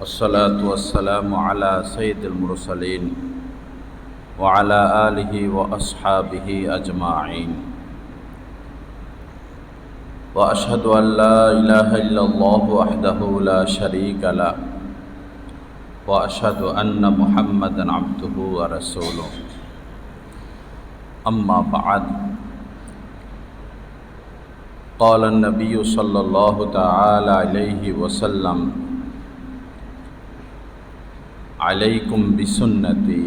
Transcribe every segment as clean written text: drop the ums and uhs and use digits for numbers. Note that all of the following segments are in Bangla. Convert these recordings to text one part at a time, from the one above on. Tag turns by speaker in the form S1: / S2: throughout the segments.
S1: والصلاة والسلام على سيد المرسلين وعلى آله وأصحابه أجمعين وأشهد أن لا إله إلا الله وحده لا شريك له وأشهد أن محمدًا عبده ورسوله أما بعد قال النبي صلى الله تعالى عليه وسلم عليكم بسنتي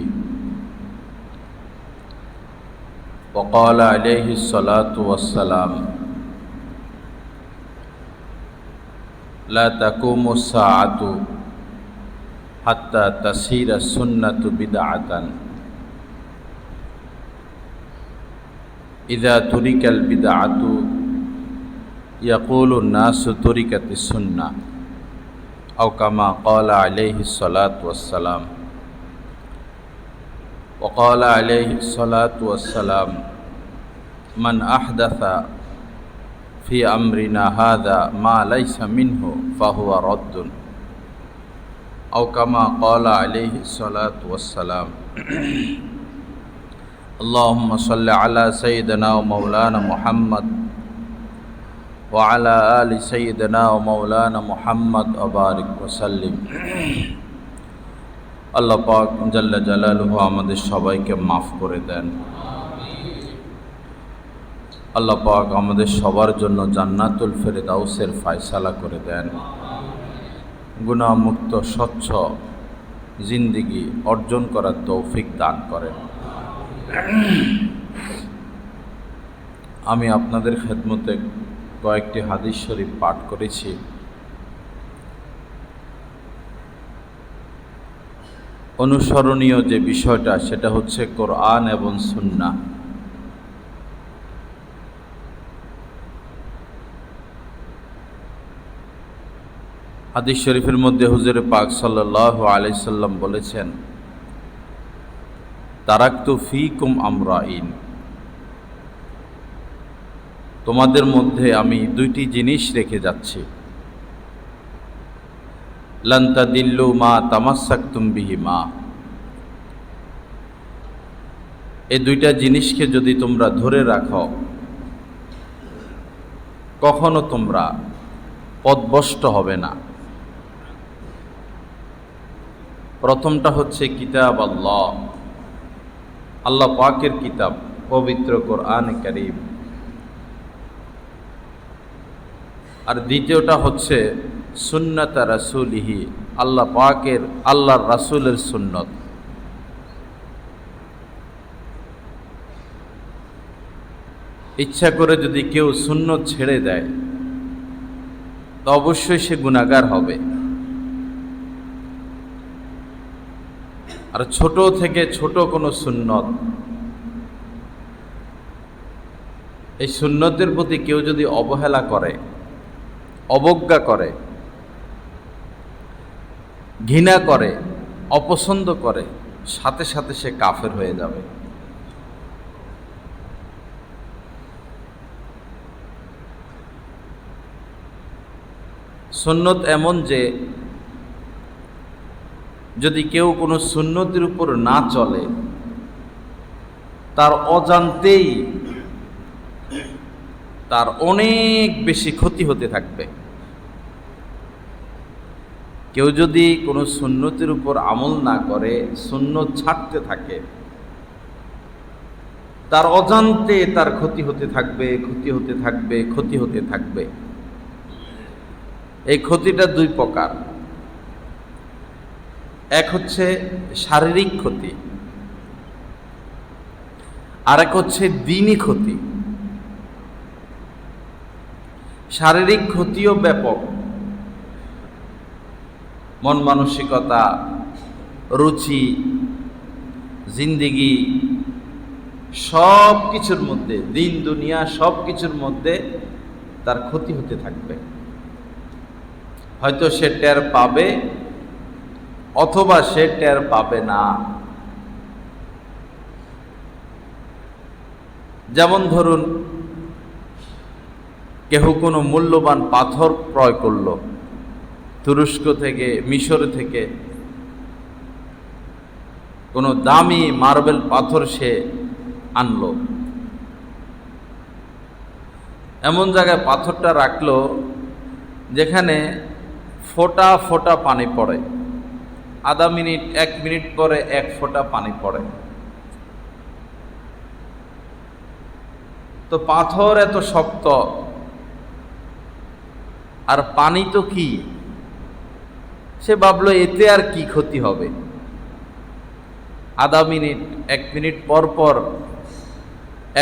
S1: وقال عليه الصلاة والسلام لا تقوم الساعة حتى تصير السنة بدعة إذا ترك البدعة يقول الناس تركت السنة أو كما قال عليه الصلاة والسلام وقال عليه الصلاة والسلام من أحدث في أمرنا هذا ما ليس منه فهو رد أو كما قال عليه الصلاة والسلام اللهم صل على سيدنا ومولانا محمد وعلى آل سيدنا ومولانا محمد وبارك وسلم আল্লাহ পাক জাল্লা জালালুহু আমাদের সবাইকে মাফ করে দেন। আল্লাহ পাক আমাদের সবার জন্য জান্নাতুল ফেরদাউসের ফয়সালা করে দেন। গুনাহমুক্ত স্বচ্ছ জিন্দেগি অর্জন করার তৌফিক দান করেন। আমি আপনাদের খেদমতে কয়েকটি হাদিস শরীফ পাঠ করেছি। অনুসরণীয় যে বিষয়টা সেটা হচ্ছে কোরআন এবং সুন্নাহ। হাদিস শরীফের মধ্যে হুজুর পাক সাল্লাল্লাহু আলাইহি সাল্লাম বলেছেন, তারাকতু ফীকুম আমরাইন, তোমাদের মধ্যে আমি দুইটি জিনিস রেখে যাচ্ছি। লান তাদিল্লু মা তামাসসাকতুম বিহিমা, এই দুইটা জিনিসকে যদি তোমরা ধরে রাখো কখনো তোমরা পথভ্রষ্ট হবে না। প্রথমটা হচ্ছে কিতাব আল্লাহ, আল্লাহ পাকের কিতাব পবিত্র কোরআন কারীম। আর দ্বিতীয়টা হচ্ছে সুন্নাত রাসূলিহি, আল্লাহ পাকের আল্লাহর রাসূলের সুন্নত। ইচ্ছা করে যদি কেউ সুন্নত ছেড়ে দেয় তো অবশ্যই সে গুনাহগার হবে। আর ছোট থেকে ছোট কোনো সুন্নত, এই সুন্নতের প্রতি কেউ যদি অবহেলা করে, অবজ্ঞা করে, ঘৃণা করে, অপছন্দ করে, সাথে সাথে সে কাফের হয়ে যাবে। সুন্নত এমন যে যদি কেউ কোনো সুন্নতের উপর না চলে তার অজান্তেই তার অনেক বেশি ক্ষতি হতে থাকবে। কেউ যদি কোনো সুন্নতের উপর আমল না করে, সুন্নত ছাড়তে থাকে, তার অজান্তে তার ক্ষতি হতে থাকবে, ক্ষতি হতে থাকবে, ক্ষতি হতে থাকবে। এই ক্ষতিটা দুই প্রকার। এক হচ্ছে শারীরিক ক্ষতি, আর এক হচ্ছে দ্বীনি ক্ষতি। শারীরিক ক্ষতিও ব্যাপক, মন মানসিকতা, রুচি, জিন্দেগি সব কিছুর মধ্যে, দিন দুনিয়া সব কিছুর মধ্যে তার ক্ষতি হতে থাকবে। হয়তো সে টের পাবে অথবা সে টের পাবে না। যেমন ধরুন কেহ কোনো মূল্যবান পাথর ক্রয় করল, তুরস্ক থেকে, মিশর থেকে কোনো দামি মার্বেল পাথর সে আনলো, এমন জায়গায় পাথরটা রাখলো যেখানে ফোঁটা ফোঁটা পানি পড়ে, আধা মিনিট 1 মিনিট পরে 1 ফোঁটা পানি পড়ে। তো পাথর এত শক্ত, আর পানি তো কি, সে ভাবলো এতে আর কি ক্ষতি হবে, আধা মিনিট 1 মিনিট পর পর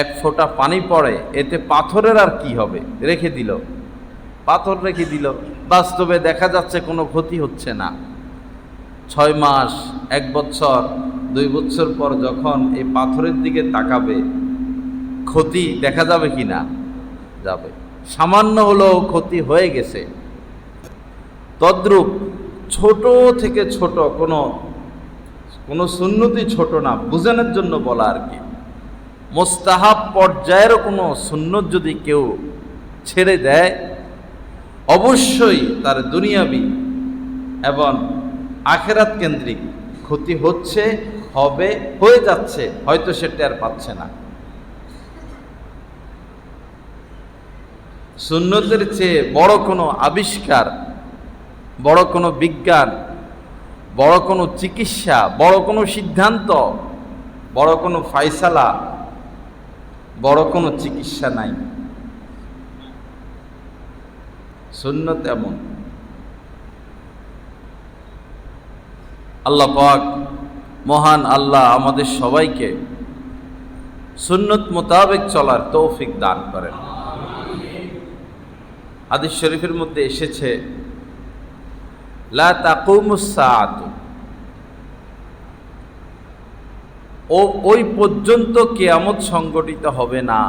S1: 1 ফোঁটা পানি পড়ে, এতে পাথরের আর কি হবে, রেখে দিল, পাথর রেখে দিল। বাস্তবে দেখা যাচ্ছে কোনো ক্ষতি হচ্ছে না। 6 মাস, 1 বছর, 2 বছর পর যখন এই পাথরের দিকে তাকাবে, ক্ষতি দেখা যাবে কি না? যাবে, সামান্য হলেও ক্ষতি হয়ে গেছে। তদ্রূপ ছোট থেকে ছোট কোনো সুন্নতি ছোট না, বুঝানোর জন্য বলা আর কি। মুস্তাহাব পর্যায়ের কোনো সুন্নত যদি কেউ ছেড়ে দেয়, অবশ্যই তার দুনিয়াবি এবং আখেরাত কেন্দ্রিক ক্ষতি হচ্ছে, হবে, হয়ে যাচ্ছে, হয়তো সে টের পাচ্ছে না। সুন্নতের চেয়ে বড় কোনো আবিষ্কার, বড় কোনো বিজ্ঞান, বড় কোনো চিকিৎসা, বড় কোনো সিদ্ধান্ত, বড় কোনো ফায়সালা, বড় কোনো চিকিৎসা নাই। সুন্নত এমন। আল্লাহ পাক, মহান আল্লাহ আমাদের সবাইকে সুন্নত মোতাবেক চলার তৌফিক দান করেন। হাদিস শরীফের মধ্যে এসেছে, লা তাকুমুস সাআতু, ওই পর্যন্ত কিয়ামত সংগঠিত হবে না,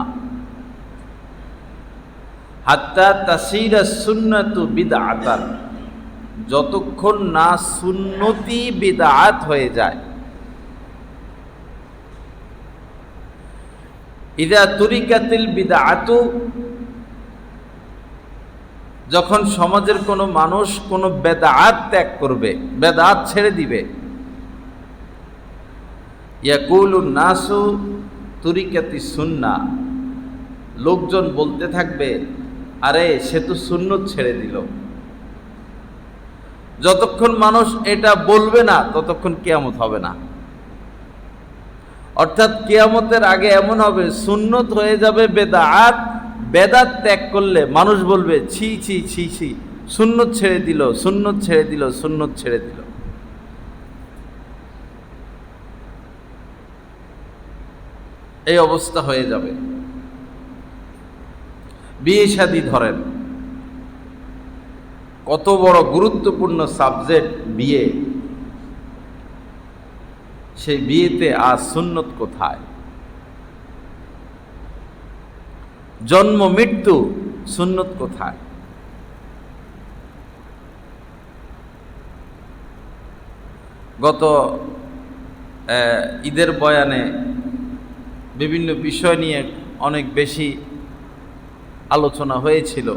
S1: হাত্তা তাসিরা সুন্নাতু বিদআতান, যতক্ষণ না সুন্নতি বিদআত হয়ে যায়। ইযা তুরিকাতিল বিদআতু, যখন সমাজের কোনো মানুষ কোনো বেদাত ত্যাগ করবে, বেদাত ছেড়ে দিবে, ইয়াকুলুন নাসু তুরিকাতি সুন্নাহ, লোকজন বলতে থাকবে, আরে সে তো সুন্নত ছেড়ে দিল। যতক্ষণ মানুষ এটা বলবে না, ততক্ষণ কিয়ামত হবে না। অর্থাৎ কিয়ামতের আগে এমন হবে, সুন্নত হয়ে যাবে বেদাত, বেদাত ত্যাগ করলে মানুষ বলবে, ছি ছি ছি ছি, সুন্নত ছেড়ে দিল, সুন্নত ছেড়ে দিল, সুন্নত ছেড়ে দিল। এই অবস্থা হয়ে যাবে। বিয়ে শাদী ধরেন, কত বড় গুরুত্বপূর্ণ সাবজেক্ট বিয়ে, সেই বিয়েতে আজ সুন্নত কোথায়? জন্ম মৃত্যু, সুন্নত কোথায়? গত ঈদের বয়ানে বিভিন্ন বিষয় নিয়ে অনেক বেশি আলোচনা হয়েছিল।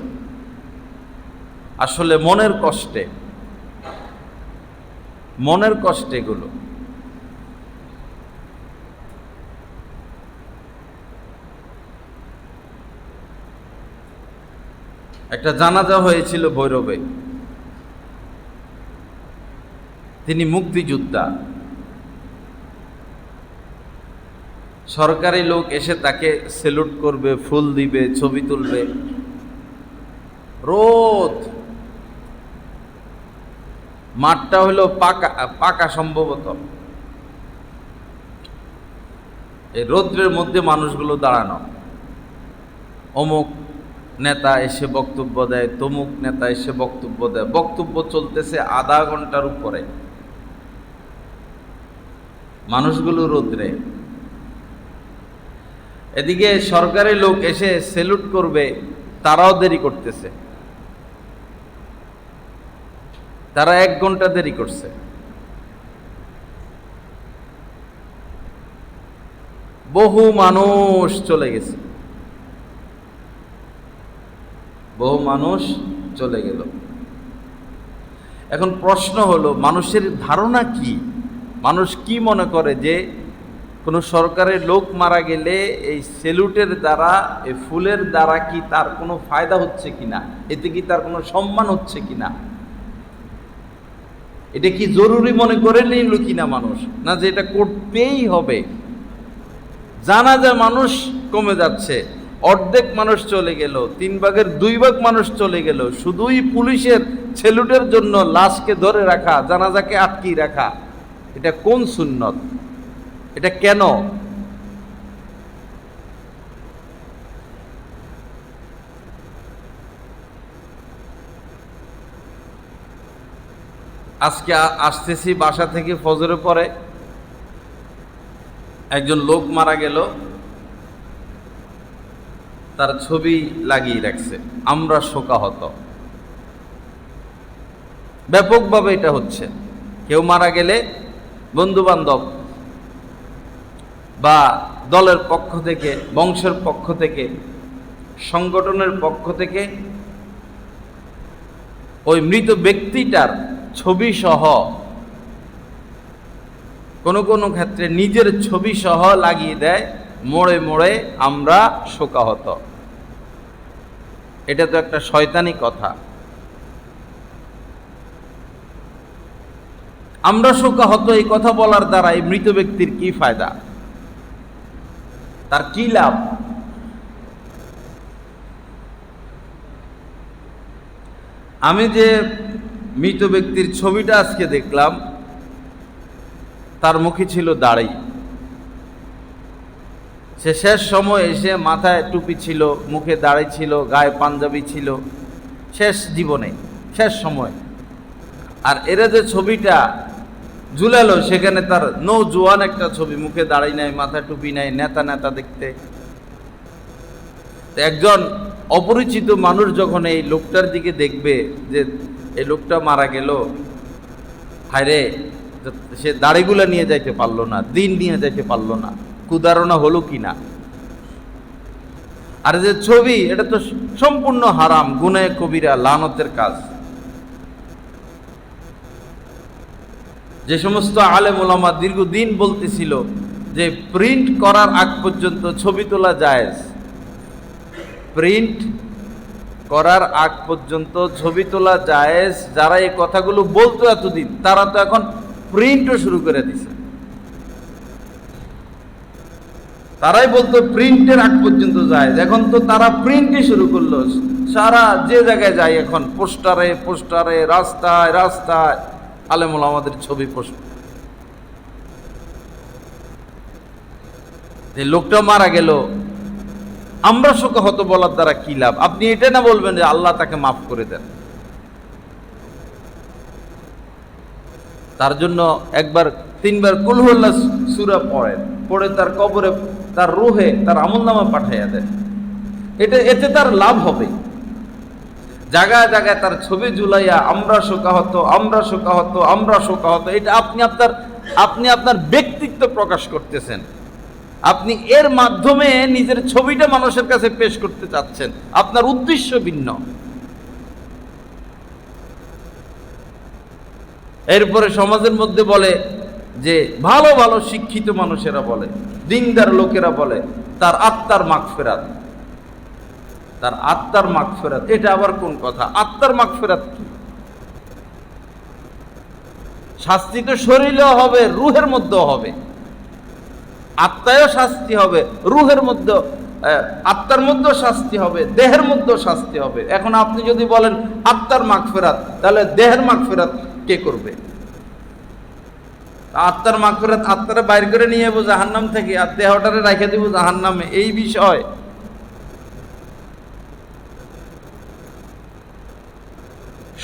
S1: আসলে মনের কষ্টে এগুলো। একটা জানাজা হয়েছিল ভৈরবে, তিনি মুক্তিযোদ্ধা। সরকারি লোক এসে তাকে সেলুট করবে, ফুল দিবে, ছবি তুলবে, রোদ, মাঠটা হলো পাকা সম্ভবত। এই রৌদ্রের মধ্যে মানুষগুলো দাঁড়ানো, অমুক নেতা এসে বক্তব্য দেয়, তমুক নেতা এসে বক্তব্য দেয়, বক্তব্য চলতেছে আধা ঘন্টার উপরে, মানুষগুলো রৌদ্রে। এদিকে সরকারি লোক এসে সেলুট করবে, তারাও দেরি করতেছে, তারা 1 ঘন্টা দেরি করছে। বহু মানুষ চলে গেছে, বহু মানুষ চলে গেল। এখন প্রশ্ন হলো, মানুষের ধারণা কি? মানুষ কি মনে করে যে কোনো সরকারের লোক মারা গেলে এই সেলুটের দ্বারা, এই ফুলের দ্বারা কি তার কোনো ফায়দা হচ্ছে কিনা, এতে কি তার কোনো সম্মান হচ্ছে কিনা, এটা কি জরুরি মনে করে নিল কিনা মানুষ, না যে এটা করতেই হবে? জানাজা মানুষ কমে যাচ্ছে, অর্ধেক মানুষ চলে গেল, 3/2 মানুষ চলে গেল, শুধুই পুলিশের সেলুটের জন্য লাশকে ধরে রাখা, জানাজাকে আটকিয়ে রাখা, এটা কোন সুন্নত? এটা কেন? আজকে আসতেছি বাসা থেকে, ফজরের পরে একজন লোক মারা গেল, তার ছবি লাগিয়ে রাখছে, আমরা শোকাহত। ব্যাপকভাবে এটা হচ্ছে। কেউ মারা গেলে বন্ধু বান্ধব বা দলের পক্ষ থেকে, বংশের পক্ষ থেকে, সংগঠনের পক্ষ থেকে ওই মৃত ব্যক্তিটার ছবি সহ, কোনো কোনো ক্ষেত্রে নিজের ছবি সহ লাগিয়ে দেয়, মোড়ে মোড়ে আমরা শোকাহত। এটা তো একটা শয়তানি কথা। আমরা শোকাহত এই কথা বলার দ্বারা এই মৃত ব্যক্তির কি ফায়দা, তার কি লাভ? আমি যে মৃত ব্যক্তির ছবিটা আজকে দেখলাম, তার মুখে ছিল দাড়ি। সে শেষ সময় এসে মাথায় টুপি ছিল, মুখে দাড়ি ছিল, গায়ে পাঞ্জাবি ছিল, শেষ জীবনে, শেষ সময়। আর এরা যে ছবিটা ঝুলালো, সেখানে তার নৌজোয়ান একটা ছবি, মুখে দাড়ি নাই, মাথায় টুপি নাই, নেতা নেতা দেখতে। একজন অপরিচিত মানুষ যখন এই লোকটার দিকে দেখবে যে এই লোকটা মারা গেল, হায়রে, সে দাড়িগুলা নিয়ে যাইতে পারলো না, দিন নিয়ে যাইতে পারলো না, কুদারণা হলো কিনা। আর যে ছবি, এটা তো সম্পূর্ণ হারাম, গুনাহে কবিরা, লানতের কাজ। যে সমস্ত আলেম ওলামা দীর্ঘদিন বলতেছিল যে প্রিন্ট করার আগ পর্যন্ত ছবি তোলা জায়েজ, প্রিন্ট করার আগ পর্যন্ত ছবি তোলা জায়েজ, যারা এই কথাগুলো বলতো এতদিন, তারা তো এখন প্রিন্টও শুরু করে দিছে। তারাই বলতো প্রিন্টের আগ পর্যন্ত জায়েজ, এখন তো তারা প্রিন্টই শুরু করলো। সারা যে জায়গায় যায় এখন পোস্টারে পোস্টারে, রাস্তায় রাস্তায় আলেম ওলামাদের ছবি পোস্ট। যে লোকটা মারা গেল, আমরা শোকাহত বলার দ্বারা কি লাভ? আপনি এটা না বলবেন যে আল্লাহ তাকে মাফ করে দেন। তার জন্য একবার 3 বার কুল হুয়াল্লাহ সূরা পড়েন, পড়ে তার কবরে, তার রুহে, তার আমলনামা পাঠাইয়া দেন। এতে তার লাভ হবে। জায়গায় জায়গায় তার ছবি ঝুলাইয়া আমরা শোকাহত, আমরা শোকাহত, আমরা শোকাহত, এটা আপনি আপনার ব্যক্তিত্ব প্রকাশ করতেছেন। আপনি এর মাধ্যমে নিজের ছবিটা মানুষের কাছে পেশ করতে চাচ্ছেন, আপনার উদ্দেশ্য ভিন্ন। এরপরে সমাজের মধ্যে বলে যে ভালো ভালো শিক্ষিত মানুষেরা বলে, দিনদার লোকেরা বলে তার আত্মার মাগফিরাত, তার আত্মার মাগফিরাত। এটা আবার কোন কথা? আত্মার মাগফিরাত কি? শাস্তি তো শরীরেও হবে, রুহের মধ্যেও হবে। আত্মায়ও শাস্তি হবে, রুহের মধ্যে, আত্মার মধ্যেও শাস্তি হবে, দেহের মধ্যেও শাস্তি হবে। এখন আপনি যদি বলেন আত্মার মাগফিরাত, তাহলে দেহের মাগফিরাত কে করবে? আত্মার মাগফিরাত, আত্মারে বাইর করে নিয়ে যাবো জাহান্নাম থেকে, আর দেহটারে রেখে দিব জাহান্নামে, এই বিষয়।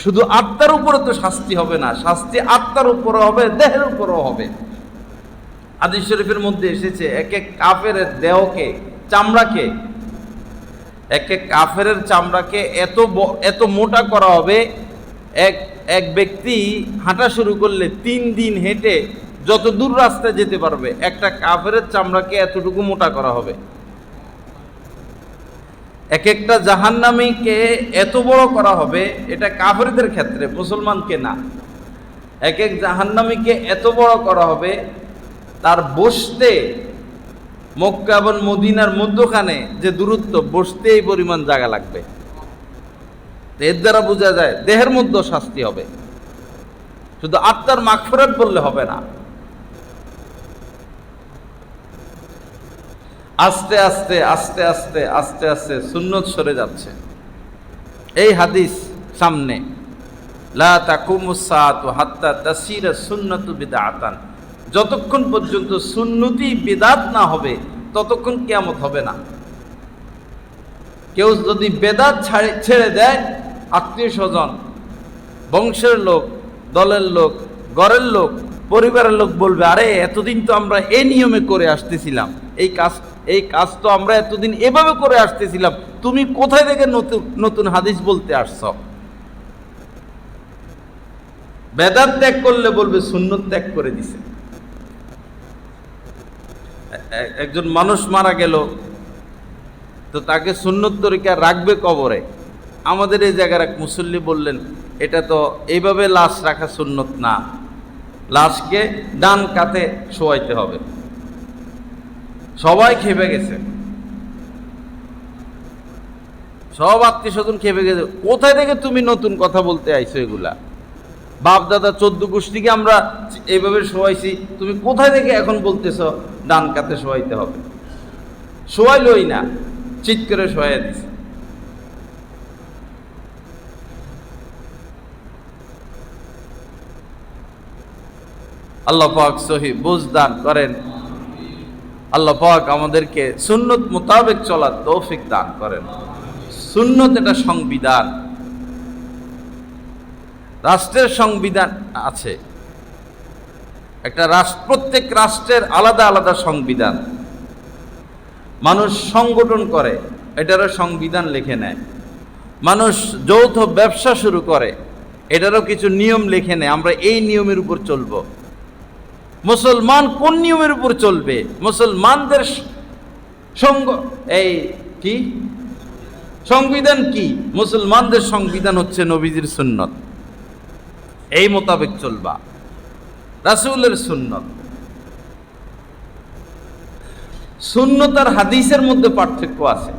S1: শুধু আত্মার উপরে তো শাস্তি হবে না, শাস্তি আত্মার উপরে হবে, দেহের উপরেও হবে। হাদিস শরীফের মধ্যে এসেছে, এক এক কাফেরের দেহকে, চামড়াকে, এক এক কাফের চামড়াকে এত মোটা করা হবে, এক ব্যক্তি হাঁটা শুরু করলে 3 দিন হেঁটে যত দূর রাস্তায় যেতে পারবে, একটা কাফের চামড়াকে এতটুকু মোটা করা হবে। এক একটা জাহান্নামীকে এত বড় করা হবে, এটা কাফেরদের ক্ষেত্রে, মুসলমানকে না। এক এক জাহান্নামীকে এত বড় করা হবে, তার বসতে মক্কা এবং মদিনার মধ্যখানে যে দূরত্ব, বসতে এই পরিমাণ জায়গা লাগবে। এর দ্বারা বোঝা যায় দেহের মধ্যে শাস্তি হবে, শুধু আত্মার মাগফিরাত বললে হবে না। আস্তে আস্তে আস্তে আস্তে আস্তে আস্তে সুন্নত সরে যাচ্ছে। এই হাদিস সামনে, লা তাকুমুস সাআতু হাত্তা তাসিরা সুন্নাতু বিদআতান, যতক্ষণ পর্যন্ত সুন্নতি বিদআত না হবে ততক্ষণ কিয়ামত হবে না। কেউ যদি বেদাত ছেড়ে দেয়, আত্মীয় স্বজন, বংশের লোক, দলের লোক, ঘরের লোক, পরিবারের লোক বলবে, আরে এতদিন তো আমরা এই নিয়মে করে আসতেছিলাম, এই কাজ তো আমরা এতদিন এভাবে করে আসতেছিলাম, তুমি কোথায় থেকে নতুন নতুন হাদিস বলতে আসছ? বেদাত ত্যাগ করলে বলবে সুন্নত ত্যাগ করে দিছে। একজন মানুষ মারা গেল, তো তাকে সুন্নত তরিকা রাখবে কবরে। আমাদের এই জায়গার এক মুসল্লি বললেন, এটা তো এইভাবে লাশ রাখা সুন্নত না, লাশকে ডান কাতে শোয়াইতে হবে। সবাই খেপে গেছে, সব আত্মীয় স্বজন খেপে গেছে, কোথায় থেকে তুমি নতুন কথা বলতে আইছো? এগুলা বাপ দাদা 14 গোষ্ঠীকে আমরা এইভাবে শোয়াইছি, তুমি কোথায় থেকে এখন বলতেছ ডান কাতে শোয়াইতে হবে? শোয়াইলই না, চিৎ করে শোয়াই দিছে। আল্লাহ পাক সহি বুঝ দান করেন। আল্লাহ পাক আমাদেরকে সুন্নত মোতাবেক চলার তৌফিক দান করেন। সুন্নত এটা সংবিধান, রাষ্ট্রের সংবিধান আছে। একটা রাষ্ট্র, প্রত্যেক রাষ্ট্রের আলাদা আলাদা সংবিধান। মানুষ সংগঠন করে, এটারও সংবিধান লিখে নেয়। মানুষ যৌথ ব্যবসা শুরু করে, এটারও কিছু নিয়ম লিখে নেয়, আমরা এই নিয়মের উপর চলব। মুসলমান কোন নিয়মের উপর চলবে? মুসলমানদের সংবিধান কি? মুসলমানদের সংবিধান হচ্ছে নবীজির সুন্নত, এই মোতাবেক চলবা, রাসূলের সুন্নত। সুন্নত আর হাদিসের মধ্যে পার্থক্য আছে।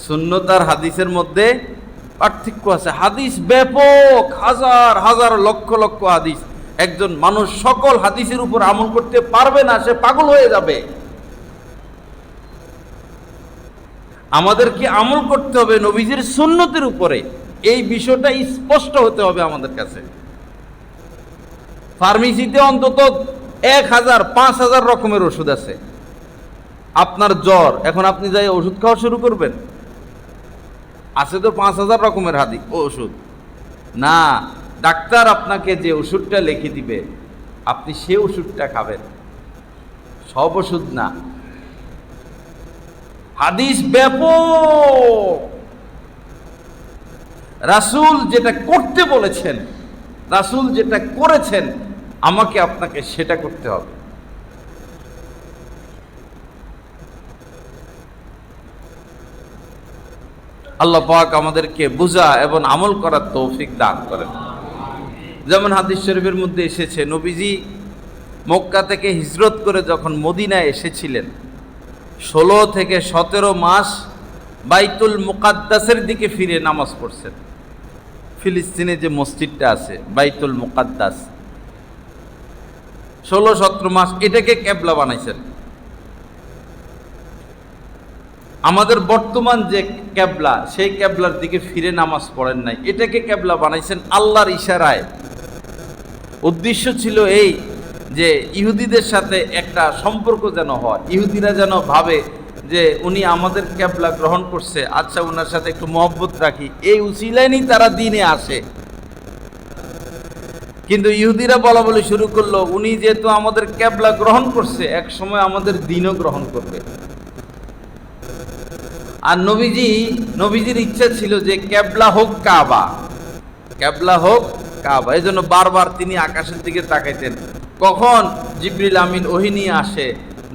S1: সুন্নত আর হাদিসের মধ্যে পার্থক্য আছে। হাদিস ব্যাপক, হাজার হাজার লক্ষ লক্ষ হাদিস। একজন মানুষ সকল হাদিসের উপর আমল করতে পারবে না, সে পাগল হয়ে যাবে। আমাদেরকে আমল করতে হবে নবীজির সুন্নতের উপরে, এই বিষয়টা স্পষ্ট হতে হবে আমাদের কাছে। ফার্মেসিতে অন্তত 1000 5000 রকমের ওষুধ আছে। আপনার জ্বর, এখন আপনি যাই ওষুধ খাওয়া শুরু করবেন? আছে তো 5000 রকমের ওষুধ। না, ডাক্তার আপনাকে যে ওষুধটা লিখে দিবে, আপনি সে ওষুধটা খাবেন, সব ওষুধ না। হাদিস ব্যাপক। রাসূল যেটা করতে বলেছেন, রাসূল যেটা করেছেন, আমাকে আপনাকে সেটা করতে হবে। আল্লাহ পাক আমাদেরকে বুঝা এবং আমল করার তৌফিক দান করেন। যেমন হাদিস শরীফের মধ্যে এসেছে, নবীজি মক্কা থেকে হিজরত করে যখন মদিনায় এসেছিলেন, 16 থেকে 17 মাস বাইতুল মুকাদ্দাসের দিকে ফিরে নামাজ পড়ছেন। ফিলিস্তিনে যে মসজিদটা আছে বাইতুল মুকাদ্দাস, 16-17 মাস এটাকে কেবলা বানাইছেন। আমাদের বর্তমান যে কেবলা, সেই কেবলার দিকে ফিরে নামাজ পড়েন নাই, এটাকে কেবলা বানাইছেন আল্লাহর ইশারায়। উদ্দেশ্য ছিল এই যে ইহুদিদের সাথে একটা সম্পর্ক যেন হয়, ইহুদিরা যেন ভাবে যে উনি আমাদের কেবলা গ্রহণ করছে, আচ্ছা ওনার সাথে একটু মহব্বত রাখি, এই উসিলায় তারা দিনে আসে। কিন্তু ইহুদিরা বলা বলি শুরু করলো, উনি যেহেতু আমাদের কেবলা গ্রহণ করছে, এক সময় আমাদের দিনও গ্রহণ করবে। আর নবীজির ইচ্ছা ছিল যে কেবলা হোক কাবা, কেবলা হোক কাবা। এই জন্য বারবার তিনি আকাশের দিকে তাকাইতেন, কখন জিবরিল আমিন ওহী নিয়ে আসে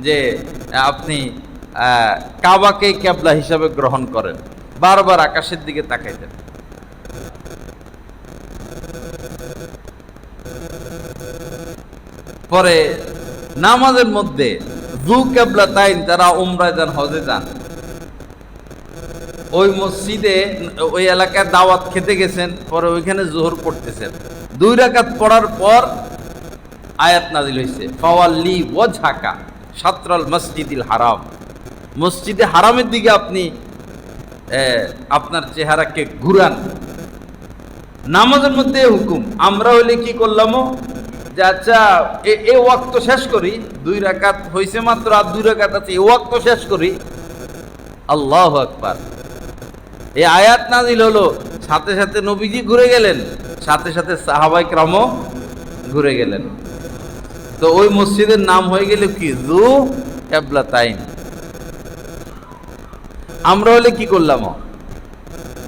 S1: যে আপনি কাবাকে কেবলা হিসাবে গ্রহণ করেন, বারবার আকাশের দিকে তাকাইতেন। পরে নামাজের মধ্যে যু কিবলাতাইন, যারা উমরায় যান, হজে যান, ওই মসজিদে ওই এলাকায় দাওয়াত খেতে গেছেন, পরে ওইখানে জোহর পড়তেছেন, 2 রাকাত পড়ার পর আয়াত নাজিল হয়েছে, ফাওয়াল্লি ওয়াজহাকা শাতরাল মসজিদিল হারাম, মসজিদে হারামের দিকে আপনি আপনার চেহারাকে ঘুরান। নামাজের মধ্যে হুকুম। আমরা হইলে কি করলাম, যে আচ্ছা এ ওয়াক্ত শেষ করি, 2 রাকাত হয়েছে মাত্র, আর 2 রাকাত আছে, এ ওয়াক্ত শেষ করি। আল্লাহু আকবার। এই আয়াত নাজিল হলো, সাথে সাথে নবীজি ঘুরে গেলেন, সাথে সাথে সাহাবায়ে কেরামও ঘুরে গেলেন। তো ওই মসজিদের নাম হয়ে গেল কি, যু কিবলাতাইন। আমরা হলে কি করলাম,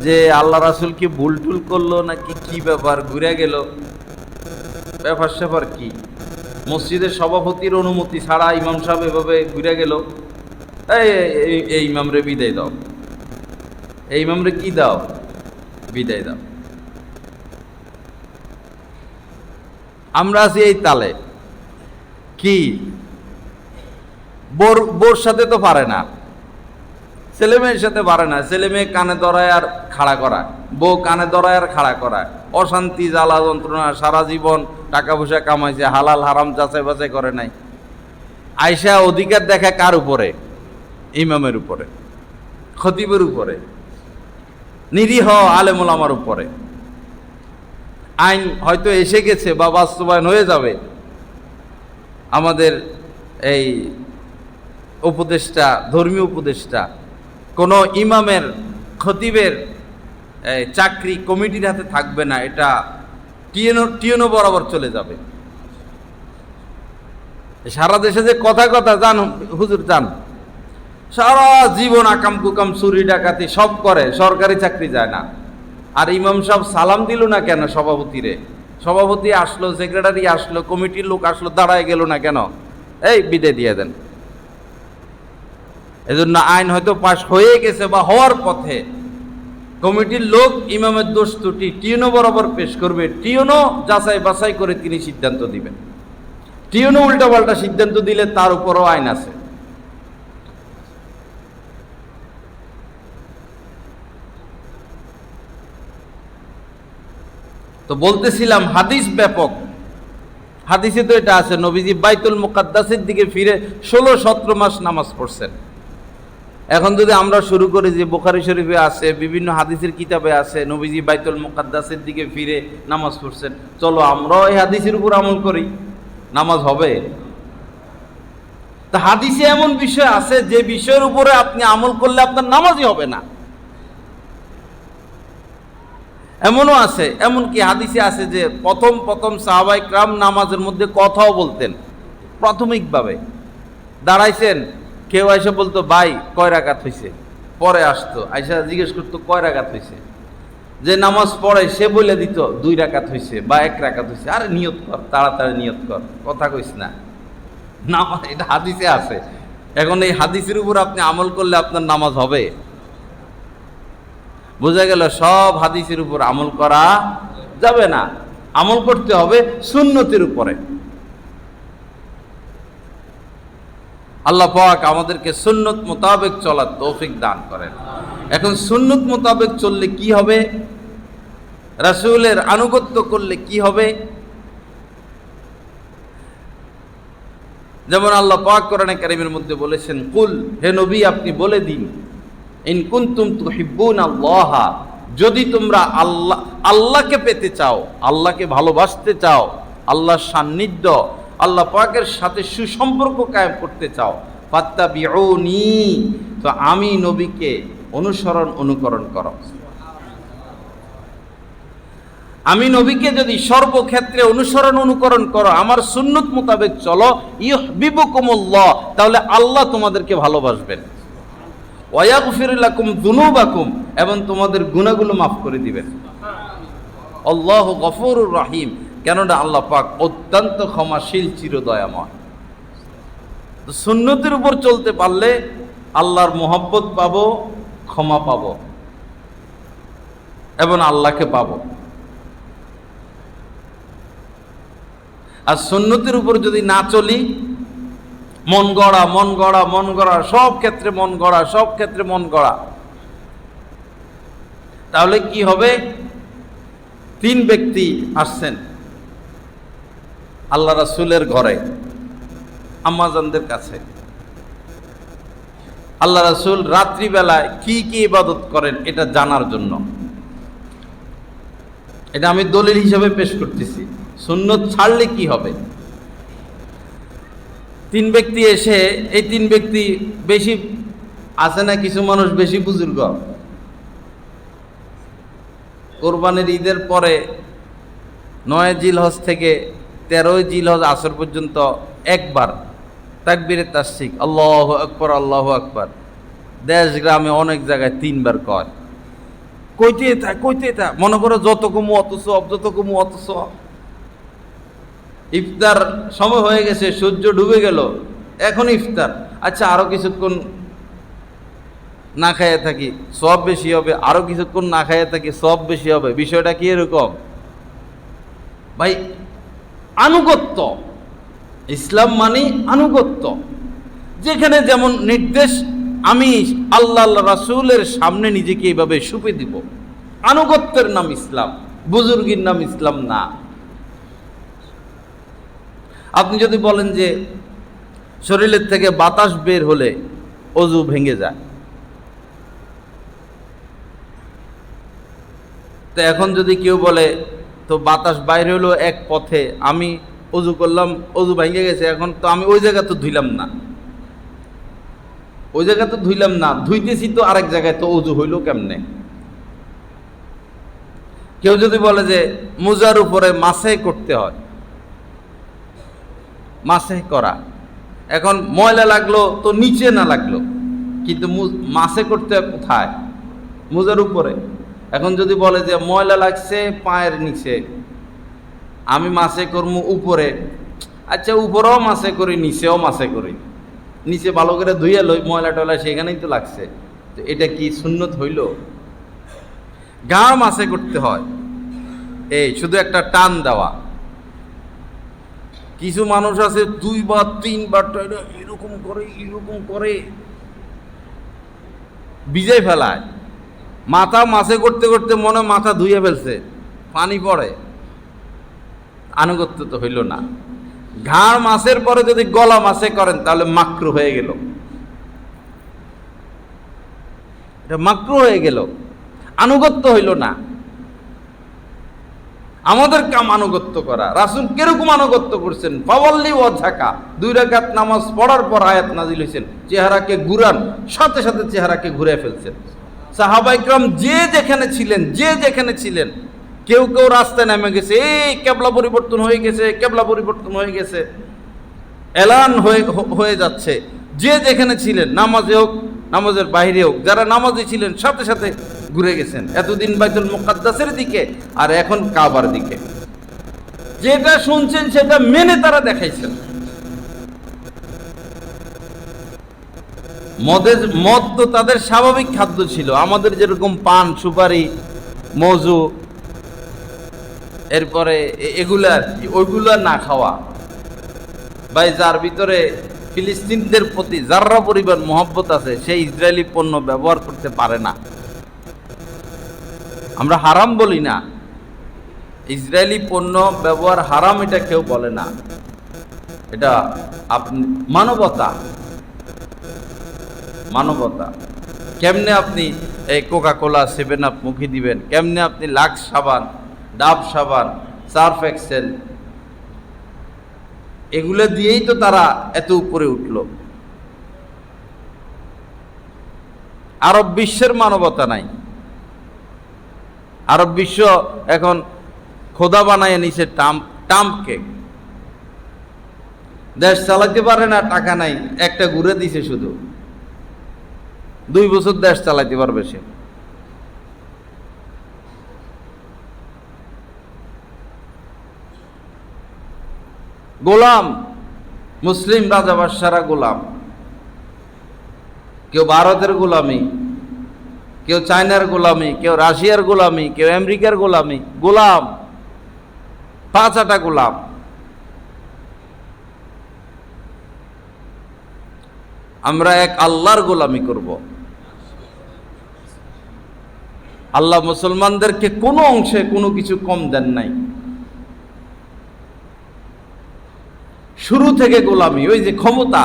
S1: যে আল্লাহ রাসূল কি ভুল টুল করলো নাকি কি ব্যাপার, ঘুরে গেল, ব্যাপার স্যাপার কি? মসজিদের সভাপতির অনুমতি ছাড়া ইমাম সাহেব এভাবে ঘুরে গেল, এই ইমামরে বিদায় দাও, এই ইমামরে কি দাও, বিদায় দাও। আমরা আছি এই তালে, কি বোর সাথে তো পারে না, ছেলে মেয়ের সাথে পারে না, ছেলে মেয়ে কানে ধরায় আর খাড়া করা, বউ কানে ধরায় আর খাড়া করা, অশান্তি, জ্বালা যন্ত্রণা, সারা জীবন টাকা পয়সা কামাইছে, হালাল হারাম যাচাই বাছাই করে নাই, আয়সা অধিকার দেখা কার উপরে? ইমামের উপরে, খতিবের উপরে, নিরীহ আলেম ওলামার উপরে। আইন হয়তো এসে গেছে বা বাস্তবায়ন হয়ে যাবে, আমাদের এই উপদেষ্টা, ধর্মীয় উপদেষ্টা, কোনো ইমামের, খতিবের চাকরি কমিটির হাতে থাকবে না, এটা টিএনও বরাবর চলে যাবে। সারা দেশে যে কথা কথা যান হুজুর, যান, সারা জীবন আকাম কুকাম চুরি ডাকাতি সব করে, সরকারি চাকরি যায় না। আর ইমাম সাহেব সালাম দিল না কেন সভাপতিরে? সভাপতি আসলো, সেক্রেটারি আসলো, কমিটির লোক আসলো, দাঁড়ায় গেল না কেন? এই বিদায় দিয়ে দেন। এজন্য আইন হয়তো পাশ হয়ে গেছে বা হওয়ার পথে, কমিটির লোক ইমামের দোষ ত্রুটি টিউনো বরাবর পেশ করবে, টিউনো যাচাই বাছাই করে তিনি সিদ্ধান্ত দিবেন। টিউনো উল্টাপাল্টা সিদ্ধান্ত দিলে তার উপরও আইন আছে। তো বলতেছিলাম হাদিস ব্যাপক, হাদিসে তো এটা আছে, নবীজি বাইতুল মুকাদ্দাসের দিকে ফিরে 16-17 মাস নামাজ পড়ছেন। এখন যদি আমরা শুরু করি যে বুখারী শরীফে আছে, বিভিন্ন হাদিসের কিতাবে আছে, নবীজি বাইতুল মুকাদ্দাসের দিকে ফিরে নামাজ পড়ছেন, চলো আমরাও এই হাদিসের উপর আমল করি, নামাজ হবে? তা হাদিসে এমন বিষয় আছে যে বিষয়ের উপরে আপনি আমল করলে আপনার নামাজই হবে না, এমনও আছে। এমনকি হাদিসে আছে যে প্রথম সাহাবায়ে কেরাম নামাজের মধ্যে কথাও বলতেন। প্রাথমিকভাবে দাঁড়াইছেন, কেউ আইসা বলতো ভাই কয় রাকাত হয়েছে, পরে আসতো আইসা জিজ্ঞেস করতো কয় রাকাত হয়েছে, যে নামাজ পড়ে সে বলে দিত 2 রাকাত হয়েছে বা 1 রাকাত হয়েছে। আরে নিয়ত কর, তাড়াতাড়ি নিয়ত কর, কথা কইস না, নামাজ, এটা হাদিসে আছে। এখন এই হাদিসের উপর আপনি আমল করলে আপনার নামাজ হবে? বোঝা গেল সব হাদিসের উপর আমল করা যাবে না, আমল করতে হবে সুন্নতের উপরে। আল্লাহ পাক আমাদেরকে সুন্নত মোতাবেক চলার তৌফিক দান করেন। এখন সুন্নত মোতাবেক চললে কি হবে, রাসূলের আনুগত্য করলে কি হবে? যেমন আল্লাহ পাক কোরআনে কারীমের মধ্যে বলেছেন, কুল, হে নবী আপনি বলে দিন, ইন কুনতুম তুহিব্বুনাল্লাহ, যদি তোমরা আল্লাহকে পেতে চাও, আল্লাহকে ভালোবাসতে চাও, আল্লাহর সান্নিধ্য, আল্লাহ পাকের সাথে সুসম্পর্ক কায়েম করতে চাও, ফাত্তাবিউনি, তো আমি নবীকে অনুকরণ করো। আমি নবীকে যদি সর্বক্ষেত্রে অনুকরণ করো, আমার সুন্নত মোতাবেক চলো, ইউহিব্বুকুমুল্লাহ, তাহলে আল্লাহ তোমাদেরকে ভালোবাসবেন, ওয়ায়াগফির লাকুম যুনুবাকুম, এবং তোমাদের গুনাহগুলো মাফ করে দিবেন। আল্লাহু গফুরুর রহিম, কেননা আল্লাহ পাক অত্যন্ত ক্ষমাশীল, চিরদয়াময়। তো সুন্নতের উপর চলতে পারলে আল্লাহর মহব্বত পাবো, ক্ষমা পাবো এবং আল্লাহকে পাবো। আর সুন্নতের উপর যদি না চলি, মন গড়া মন গড়া মন গড়া, সব ক্ষেত্রে মন গড়া, সব ক্ষেত্রে মন গড়া, তাহলে কি হবে? 3 ব্যক্তি আসছেন আল্লাহ রাসূলের ঘরে, আম্মাজানদের কাছে। আল্লাহ রাসূল রাত্রিবেলায় কি কি ইবাদত করেন এটা জানার জন্য। এটা আমি দলিল হিসেবে পেশ করতেছি। সুন্নত ছাড়লে কি হবে? 3 ব্যক্তি এসে, এই 3 ব্যক্তি বেশি আছে না, কিছু মানুষ বেশি বুজুর্গ, কোরবানির ঈদের পরে 9 জিলহজ থেকে 13 জিলহজ আসর পর্যন্ত একবার তাকবীরে তাশরিক, আল্লাহু আকবার আল্লাহু আকবার, দেশ গ্রামে অনেক জায়গায় 3 বার কয়। কইতে তা মনে করো যত কমু অত সওয়াব, যত কমু অত সওয়াব। ইফতার সময় হয়ে গেছে, সূর্য ডুবে গেল, এখন ইফতার, আচ্ছা আরো কিছুক্ষণ না খাইয়ে থাকি সওয়াব বেশি হবে, আরো কিছুক্ষণ না খাইয়ে থাকি সওয়াব বেশি হবে। বিষয়টা কি এরকম? ভাই, আনুগত্য। ইসলাম মানে আনুগত্য। যেখানে যেমন নির্দেশ, আমি আল্লাহ রাসূলের সামনে নিজেকে এইভাবে সুপে দিব। আনুগত্যের নাম ইসলাম, বুজুর্গির নাম ইসলাম না। আপনি যদি বলেন যে শরীরের থেকে বাতাস বের হলে অজু ভেঙে যায়, তো এখন যদি কেউ বলে তো বাতাস বাইরে হলো এক পথে, আমি অজু করলাম, অজু ভেঙে গেছে, এখন তো আমি ওই জায়গা তো ধুইলাম না, ওই জায়গা তো ধুইলাম না, ধুইতেছি তো আরেক জায়গায়, তো অজু হইল কেমনে? কেউ যদি বলে যে মোজার উপরে মাসে করতে হয়, মাসে করা, এখন ময়লা লাগলো তো নিচে না লাগলো, কিন্তু মাসে করতে কোথায়? মোজার উপরে। এখন যদি বলে যে ময়লা লাগছে পায়ের নিচে, আমি মাসে করবো উপরে, আচ্ছা উপরেও মাসে করি নিচেও মাসে করি, নিচে ভালো করে ধুয়ে লই, ময়লা টয়লা সেখানেই তো লাগছে, তো এটা কি সুন্নত হইল? গা মাসে করতে হয়, এই শুধু একটা টান দেওয়া। কিছু মানুষ আছে 2 বার 3 বার এরকম করে ভিজাই ফেলায়, মাথা মাসে করতে করতে মনে মাথা ধুয়ে ফেলছে, পানি পড়ে, আনুগত্য তো হইল না। ঘাড় মাসের পরে যদি গলা মাসে করেন তাহলে মাকরু হয়ে গেল, এটা মাকরু হয়ে গেল, আনুগত্য হইল না। আমাদের কাম আনুগত্য করা। রাসূল কিরকম আনুগত্য করছেন? ফাওয়াল্লি ওয়াজহাকা, 2 রাকাত নামাজ পড়ার পর আয়াত নাজিল হয়েছেন, চেহারাকে ঘুরান, সাথে সাথে চেহারাকে ঘুরে ফেলছেন। সাহাবায়ে কেরাম যে যেখানে ছিলেন, কেউ কেউ রাস্তায় নেমে গেছে, এই কেবলা পরিবর্তন হয়ে গেছে, কেবলা পরিবর্তন হয়ে গেছে, এলান হয়ে যাচ্ছে। যে যেখানে ছিলেন, নামাজে হোক নামাজের বাইরে হোক, যারা নামাজে ছিলেন সাথে সাথে ঘুরে গেছেন, এতদিন বাইতুল মুকাদ্দাসের দিকে আর এখন কাবার দিকে। যেটা শুনছেন সেটা মেনে তারা দেখাইছেন। মদ তো তাদের স্বাভাবিক খাদ্য ছিল, আমাদের যেরকম পান সুপারি মজু, এরপরে এগুলা আর কি, ওইগুলা না খাওয়া। ভাই, যার ভিতরে ফিলিস্তিনদের প্রতি যারা পরিমাণ মহব্বত আছে, সেই ইসরায়েলি পণ্য ব্যবহার করতে পারে না। আমরা হারাম বলি না, ইসরায়েলি পণ্য ব্যবহার হারাম এটা কেউ বলে না, এটা আপনি মানবতা। কেমনে আপনি এই কোকা কোলা 7 আপ মুখে দিবেন, কেমনে আপনি লাক্স সাবান, ডাব সাবান, সার্ফ এক্সেল, এগুলো দিয়েই তো তারা এত উপরে উঠল। আরব বিশ্বের মানবতা নাই। আরব বিশ্ব এখন খোদা বানায় নিছে টাম্পকে। দেশ চালাতে পারে না, টাকা নাই, একটা ঘুরে দিছে শুধু, 2 বছর দেশ চালাতে পারবে সে। গোলাম, মুসলিম রাজা বাদশারা গোলাম, কেউ ভারতের গোলামি, কেউ চায়নার গোলামি, কেউ রাশিয়ার গোলামি, কেউ আমেরিকার গোলামি, গোলাম, 5 আটা গোলাম। আমরা এক আল্লাহর গোলামি করব। আল্লাহ মুসলমানদেরকে কোনো অংশে কোনো কিছু কম দেন নাই, শুরু থেকে গোলামি। ওই যে ক্ষমতা,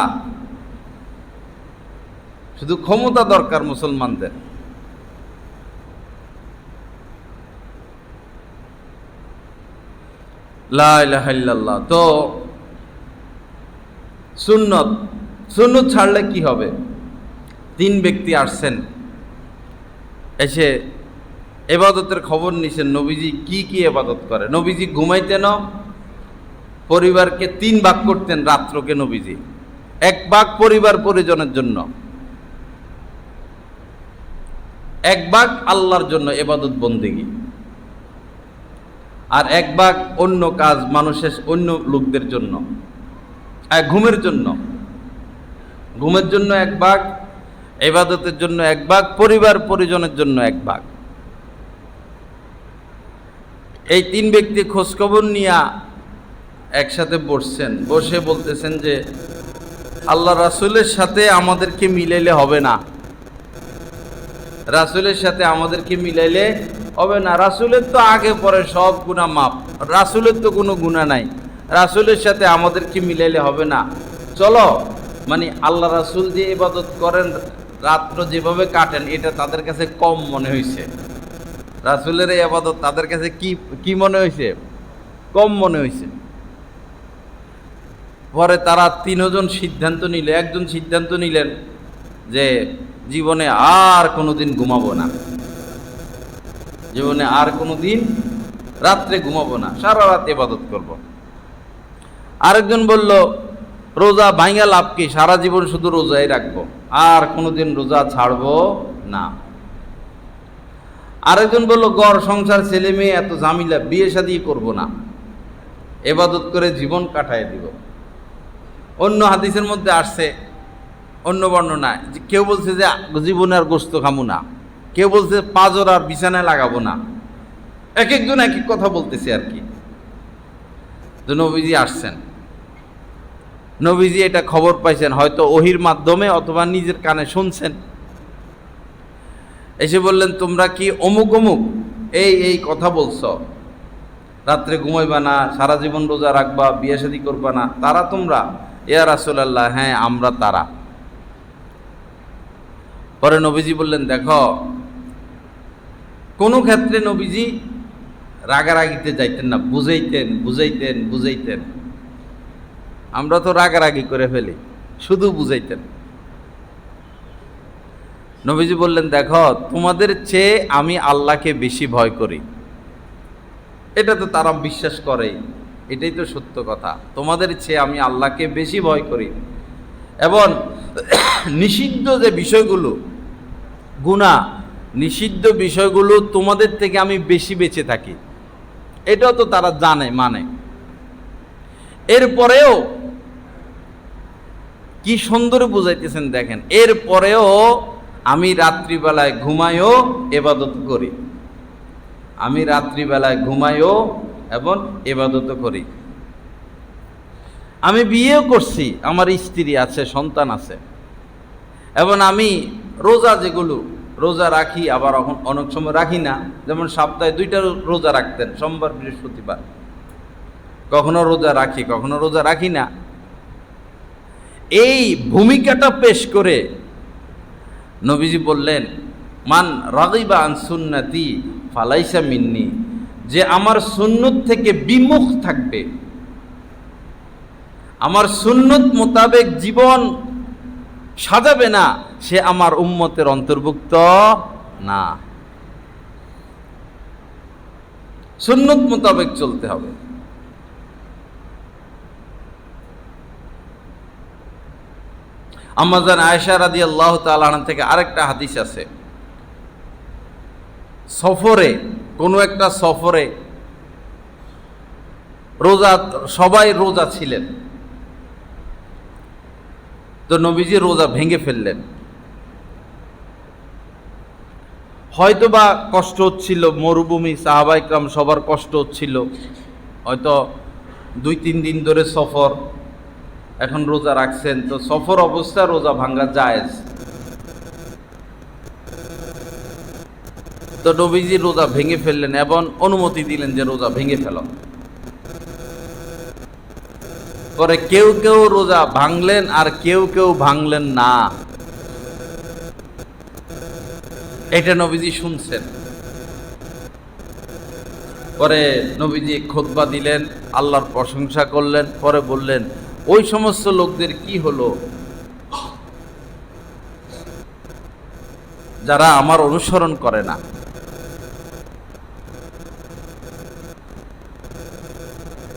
S1: শুধু ক্ষমতা দরকার মুসলমানদের। লা ইলাহা ইল্লাল্লাহ। তো সুন্নত ছাড়লে কি হবে? 3 ব্যক্তি আসছেন, এসে ইবাদতের খবর নিছেন, নবীজি কি কি ইবাদত করে। নবীজি ঘুমাইতেন, পরিবারকে 3 ভাগ করতেন রাত্রকে নবীজি। 1 ভাগ পরিবার পরিজনের জন্য, 1 ভাগ আল্লাহর জন্য ইবাদত বন্দেগী, আর 1 ভাগ অন্য কাজ, মানুষের অন্য লোকদের জন্য। ঘুমের জন্য 1 ভাগ, ইবাদতের জন্য 1 ভাগ, পরিবার পরিজনের জন্য 1 ভাগ। এই 3 ব্যক্তি খোঁজখবর নিয়ে একসাথে বসছেন, বসে বলতেছেন যে আল্লাহ রাসূলের সাথে আমাদেরকে মিলাইলে হবে না, রাসূলের সাথে আমাদেরকে মিলাইলে হবে না। রাসূলের তো আগে পরে সব গুনাহ মাফ, রাসূলের তো কোনো গুনাহ নাই, রাসূলের সাথে আমাদেরকে মিলাইলে হবে না। চলো, মানে আল্লাহ রাসূল যে ইবাদত করেন, রাত্র যেভাবে কাটেন, এটা তাদের কাছে কম মনে হয়েছে। রাসূলের এই ইবাদত তাদের কাছে কি মনে হয়েছে? কম মনে হয়েছে। পরে তারা 3 জন সিদ্ধান্ত নিল। একজন সিদ্ধান্ত নিলেন যে জীবনে আর কোনোদিন ঘুমাবো না, জীবনে আর কোনোদিন রাত্রে ঘুমাবো না, সারা রাত ইবাদত করব। আরেকজন বলল রোজা ভাঙা লাভ কি, সারা জীবন শুধু রোজাই রাখবো, আর কোনোদিন রোজা ছাড়বো না। আরেকজন বলল ঘর সংসার ছেলে মেয়ে এত ঝামেলা, বিয়ে শাদী করবো না, ইবাদত করে জীবন কাটায় দিব। অন্য হাদিসের মধ্যে আসছে, অন্য বর্ণনা, কেউ বলছে যে জীবনে আর গোস্ত খামু না, কেউ বলছে পাঁজর আর বিছানায় লাগাবো না। এক একজন এক এক কথা বলতেছে আর কি। তো নবীজি আসছেন, নবীজি এটা খবর পাইছেন, হয়তো ওহির মাধ্যমে অথবা নিজের কানে শুনছেন। এসে বললেন তোমরা কি অমুক অমুক এই কথা বলছ, রাত্রে ঘুমাইবা না, সারা জীবন রোজা রাখবা, বিয়ে শাদী করবা না, তারা তোমরা? ইয়া রাসূলুল্লাহ, হ্যাঁ আমরা তারা। পরে নবীজি বললেন দেখো, কোন ক্ষেত্রে নবীজি রাগারাগিতে যাইতেন না, বুঝাইতেন। আমরা তো রাগারাগি করে ফেলি, শুধু বুঝাইতেন। নবীজি বললেন দেখো, তোমাদের চেয়ে আমি আল্লাহকে বেশি ভয় করি। এটা তো তারা বিশ্বাস করে, এটাই তো সত্য কথা। তোমাদের চেয়ে আমি আল্লাহকে বেশি ভয় করি, এবং নিষিদ্ধ যে বিষয়গুলো, গুনাহ নিষিদ্ধ বিষয়গুলো তোমাদের থেকে আমি বেশি বেঁচে থাকি। এটাও তো তারা জানে, মানে। এরপরেও কি সুন্দর বুঝাইতেছেন দেখেন, এরপরেও আমি রাত্রিবেলায় ঘুমাইও ইবাদত করি, আমি রাত্রিবেলায় ঘুমাইও এবং ইবাদত করি। আমি বিয়েও করছি, আমার স্ত্রী আছে, সন্তান আছে, এবং আমি রোজা যেগুলো রোজা রাখি, আবার অনেক সময় রাখি না। যেমন সপ্তাহে 2টা রোজা রাখতেন, সোমবার বৃহস্পতিবার। কখনো রোজা রাখি, কখনো রোজা রাখি না। এই ভূমিকাটা পেশ করে নবীজি বললেন মান রাগিবা আন সুন্নতি ফালাইসা মিন্নি, যে আমার সুন্নত থেকে বিমুখ থাকবে, আমার সুন্নত মোতাবেক জীবন সাজাবে না, সে আমার উম্মতের অন্তর্ভুক্ত না। সুন্নত মোতাবেক চলতে হবে। আম্মা জান আয়েশা রাদিয়াল্লাহু তাআলা আনহা থেকে আরেকটা হাদিস আছে, সফরে, কোনো একটা সফরে রোজা, সবাই রোজা ছিলেন, তো নবীজি রোজা ভেঙে ফেললেন। হয়তোবা কষ্ট হচ্ছিল, মরুভূমি, সাহাবায়ে কেরাম সবার কষ্ট হচ্ছিল, হয়তো 2-3 দিন ধরে সফর, এখন রোজা রাখছেন, তো সফর অবস্থা রোজা ভাঙ্গা জায়েজ। তো নবীজি রোজা ভেঙে ফেললেন এবং অনুমতি দিলেন যে রোজা ভেঙে ফেল। পরে কেউ কেউ রোজা ভাঙলেন আর কেউ কেউ ভাঙলেন না, এটা নবীজি শুনছেন। পরে নবীজি খুতবা দিলেন, আল্লাহর প্রশংসা করলেন, পরে বললেন ওই সমস্ত লোকদের কি হলো যারা আমার অনুসরণ করে না।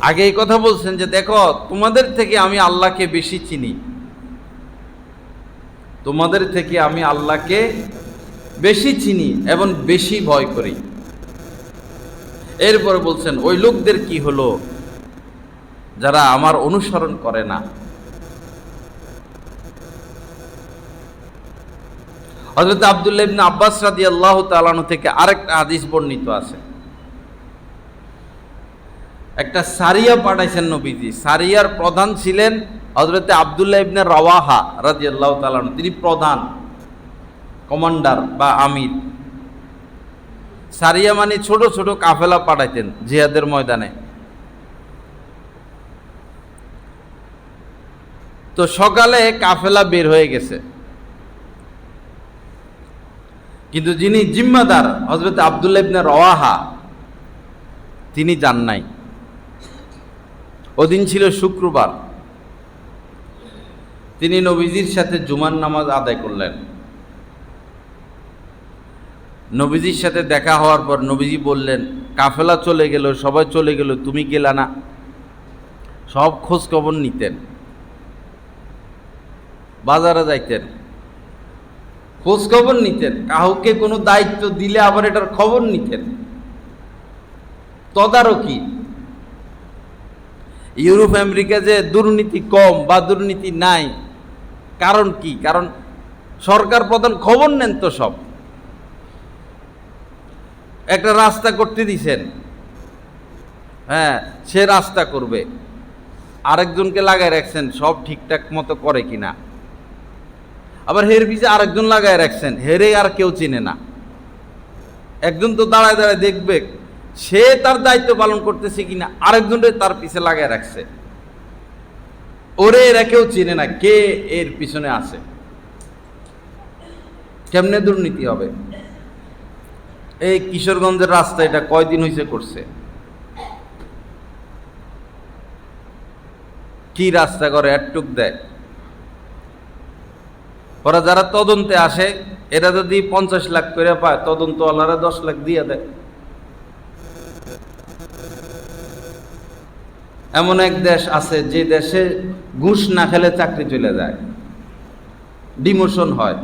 S1: আগে এই কথা বলছেন যে দেখো, তোমাদের থেকে আমি আল্লাহকে বেশি চিনি, তোমাদের থেকে আমি আল্লাহকে বেশি চিনি এবং বেশি ভয় করি। এরপরে বলছেন ওই লোকদের কি হলো যারা আমার অনুসরণ করে না। হযরত আব্দুল্লাহ ইবনে আব্বাস রাদিয়াল্লাহু তাআলা আনহু থেকে আরেকটা হাদিস বর্ণিত আছে। একটা সারিয়া পাঠাইছেন নবীজি, সারিয়ার প্রধান ছিলেন হযরত আব্দুল্লাহ ইবনে রাওয়াহা রাদিয়াল্লাহু তাআলা আনহু, তিনি প্রধান কমান্ডার বা আমির। সারিয়া মানে ছোট ছোট কাফেলা পাঠাইতেন জিহাদের ময়দানে। তো সকালে কাফেলা বের হয়ে গেছে, কিন্তু যিনি জিম্মাদার হযরত আব্দুল্লাহ ইবনে রাওয়াহা তিনি যান নাই। ওদিন ছিল শুক্রবার, তিনি নবীজির সাথে জুমার নামাজ আদায় করলেন। নবীজির সাথে দেখা হওয়ার পর নবীজি বললেন, কাফেলা চলে গেল, সবাই চলে গেল, তুমি গেলা না। সব খোঁজ খবর নিতেন, বাজারে যাইতেন, খোঁজ খবর নিতেন, কাউকে কোনো দায়িত্ব দিলে আবার এটার খবর নিতেন, তদারকি। ইউরোপ আমেরিকা যে দুর্নীতি কম বা দুর্নীতি নাই, কারণ কি? কারণ সরকার প্রধান খবর নেন তো সব। একটা রাস্তা করতে দিছেন, হ্যাঁ সে রাস্তা করবে, আরেকজনকে লাগায় রাখছেন সব ঠিকঠাক মতো করে কিনা, আবার হের পিছে আরেকজন লাগায় রাখছেন, হেরে আর কেউ চিনে না। একজন তো দাঁড়ায় দাঁড়ায় দেখবে সে তার দায়িত্ব পালন করতেছে কিনা, আরেকজনকে তার পিছে লাগায় রাখছে, ওরে এরা কেউ চিনে না কে এর পিছনে আছে। কেমনে দুর্নীতি হবে? এই কিশোরগঞ্জের রাস্তা এটা কয়দিন হয়েছে করছে, কি রাস্তা করে একটুক দেয়। ওরা যারা তদন্তে আসে এরা যদি 50 লাখ করে পায়, তদন্তওয়ালারা 10 লাখ দিয়ে দেয়। এমন এক দেশ আছে যে দেশে ঘুষ না খেলে চাকরি চলে যায়, ডিমোশন হয়।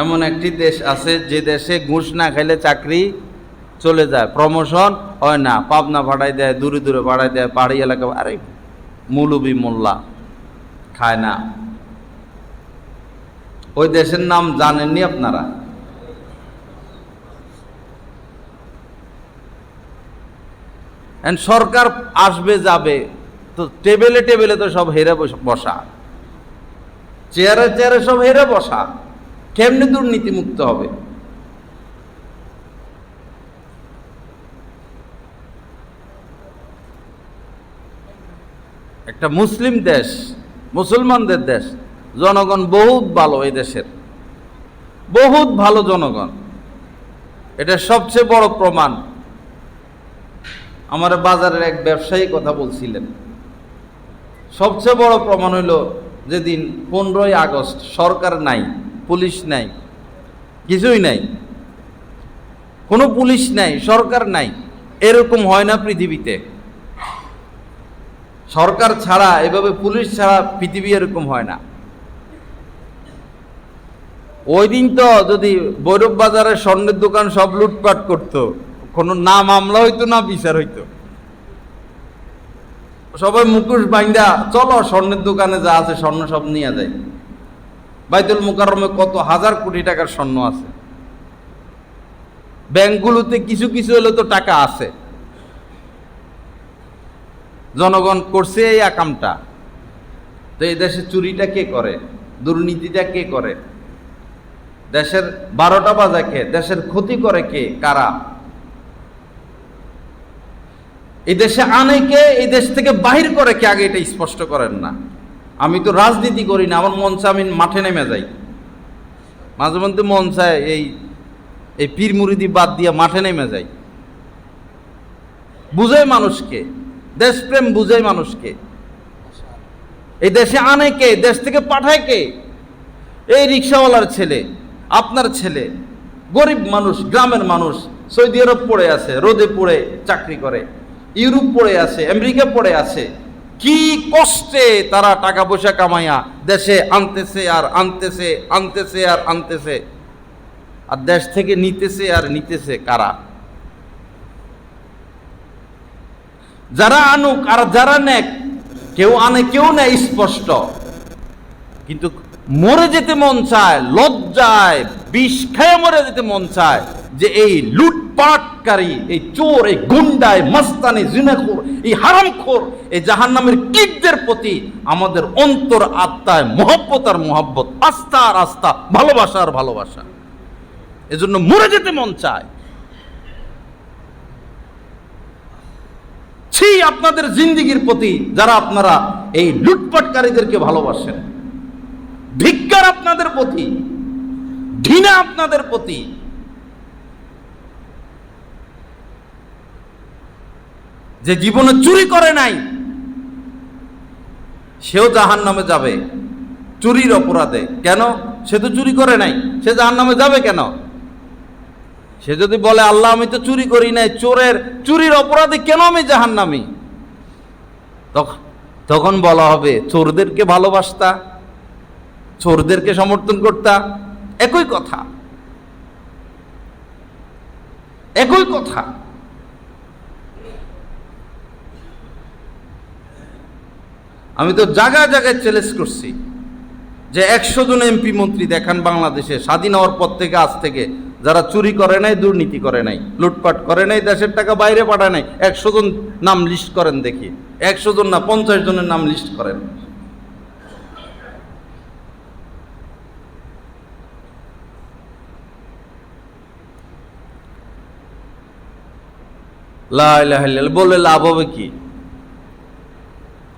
S1: এমন একটি দেশ আছে যে দেশে ঘুষ না খেলে চাকরি চলে যায়, প্রমোশন হয় না, পাবনা ভাড়ায় দেয়, দূরে দূরে ভাড়ায় দেয়, পাহাড়ি এলাকা। আরে মৌলবি মোল্লা খায় না। ওই দেশের নাম জানেননি আপনারা? সরকার আসবে যাবে, তো টেবিলে টেবিলে তো সব হেরে বসা, চেয়ারে চেয়ারে সব হেরে বসা, কেমনি দুর্নীতি মুক্ত হবে? একটা মুসলিম দেশ, মুসলমানদের দেশ, জনগণ বহুত ভালো, এই দেশের বহুত ভালো জনগণ, এটা সবচেয়ে বড় প্রমাণ। আমার বাজারের এক ব্যবসায়ী কথা বলছিলেন, সবচেয়ে বড় প্রমাণ হইল যেদিন 15ই আগস্ট সরকার নাই, পুলিশ নাই, কিছুই নাই, কোনো পুলিশ নাই, সরকার নাই, এরকম হয় না পৃথিবীতে। সরকার ছাড়া, এভাবে পুলিশ ছাড়া পৃথিবী এরকম হয় না। ওই দিন তো যদি ভৈরব বাজারের স্বর্ণের দোকান সব লুটপাট করতো, কোনো না মামলা হইতো না বিচার হইতো, সবাই মুখোশ বাইন্দা চলো স্বর্ণের দোকানে যা আছে স্বর্ণ সব নিয়ে যায়। বাইতুল মুকাররমে কত হাজার কোটি টাকার স্বর্ণ আছে, ব্যাংকগুলোতে কিছু কিছু হলে তো টাকা আছে। জনগণ করছে এই আকামটা। তো এই দেশে চুরিটা কে করে, দুর্নীতিটা কে করে, দেশের 12টা বাজা কে, দেশের ক্ষতি করে কে, কারা? এই দেশে আনে কে, এই দেশ থেকে বাহির করে কে, আগে এটা স্পষ্ট করেন না। আমি তো রাজনীতি করি না, আমার মন চায় আমি মাঠে নেমে যাই, মাঝে মধ্যে মন চায় এই পীর মুরিদি বাদ দিয়ে মাঠে নেমে যাই। বুঝাই মানুষকে, দেশপ্রেম বুঝাই মানুষকে। এই দেশে আনে কে, দেশ থেকে পাঠায় কে? এই রিক্সাওয়ালার ছেলে, আপনার ছেলে, গরিব মানুষ, গ্রামের মানুষ, সৌদি আরব পড়ে আছে, রোদে পড়ে চাকরি করে, ইউরোপ পড়ে আছে, আমেরিকা পড়ে আছে, কি কষ্টে তারা টাকা পয়সা কামাইয়া দেশে আনতেছে আর আনতেছে, আনতেছে আর আনতেছে, আর দেশ থেকে নিতেছে আর নিতেছে কারা? যারা আনুক আর যারা নেক, কেউ আনে কেউ নেয় স্পষ্ট, কিন্তু মরে যেতে মন চায়, লজ্জায় বিষ খেয়ে মরে যেতে মন চায় যে এই লুটপাটকারী, এই চোর, এই গুন্ডায় মাস্তানি, জিনাখোর, এই হারামখোর, এই জাহান্নামের কীটদের প্রতি আমাদের অন্তর আত্মায় মহব্বত আর মহব্বত, আস্থা আর আস্থা, ভালোবাসা আর ভালোবাসা, এজন্য মরে যেতে মন চায়। ছি আপনাদের জিন্দিগির প্রতি যারা আপনারা এই লুটপাটকারীদেরকে ভালোবাসেন, ধিক্কার আপনাদের প্রতি, ঘৃণা আপনাদের প্রতি। যে জীবনে চুরি করে নাই সেও জাহান্নামে যাবে চুরির অপরাধে। কেন? সে তো চুরি করে নাই, সে জাহান্নামে যাবে কেন? সে যদি বলে আল্লাহ আমি তো চুরি করি নাই, চুরির অপরাধে কেন আমি জাহান্নামী? তখন বলা হবে চোরদেরকে ভালোবাসতা, চোরদেরকে সমর্থন করতা। একই কথা, একই কথা। আমি তো জায়গায় জায়গায় চ্যালেঞ্জ করছি যে 100 জন এমপি মন্ত্রী দেখান বাংলাদেশে স্বাধীন হওয়ার পর থেকে আজ থেকে, যারা চুরি করে নাই, দুর্নীতি করে নাই, লুটপাট করে নাই, দেশের টাকা বাইরে পাঠায় নাই। 100 জন নাম লিস্ট করেন দেখি। 100 জন না, 50 জনের নাম লিস্ট করেন। লা ইলাহা ইল্লাল্লাহ বলে লাভ হবে কি?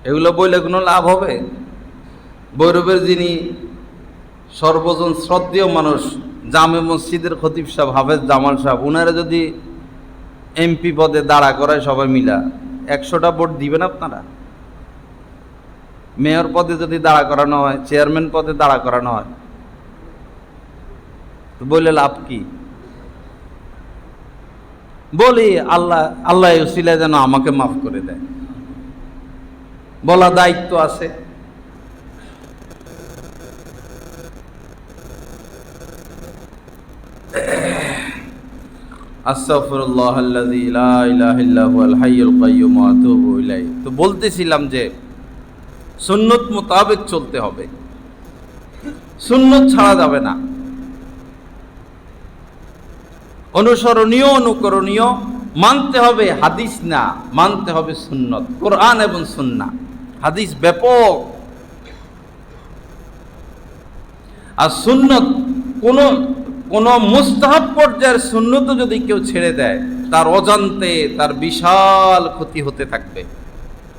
S1: এগুলো বললে কোনো লাভ হবে? ভৈরবের যিনি সর্বজন শ্রদ্ধেয় মানুষ, জামে মসজিদের খতিব সাহেব হাফেজ জামাল সাহেব, উনারা যদি এমপি পদে দাঁড়া করায় সবাই মিলা, 100টা ভোট দিবেন আপনারা? মেয়র পদে যদি দাঁড়া করানো হয়, চেয়ারম্যান পদে দাঁড়া করানো হয়, তো বলে লাভ কি? বলি আল্লাহ উসিলায় যেন আমাকে মাফ করে দেয়, বলা দায়িত্ব আছে। আস্তাগফিরুল্লাহাল্লাযী লা ইলাহা ইল্লা হুয়াল হাইয়ুল কাইয়্যুম ওয়া আতুবু ইলাইহি। তো বলতেছিলাম যে সুন্নত মোতাবেক চলতে হবে, সুন্নত ছাড়া যাবে না। অনুসরণীয়, অনুকরণীয় মানতে হবে হাদিস না, মানতে হবে সুন্নত, কোরআন এবং সুন্নাহ। হাদিস ব্যাপক, আর সুন্নত কোন মুস্তাহাব পর্যায়ের সুন্নত যদি কেউ ছেড়ে দেয়, তার অজান্তে তার বিশাল ক্ষতি হতে থাকবে।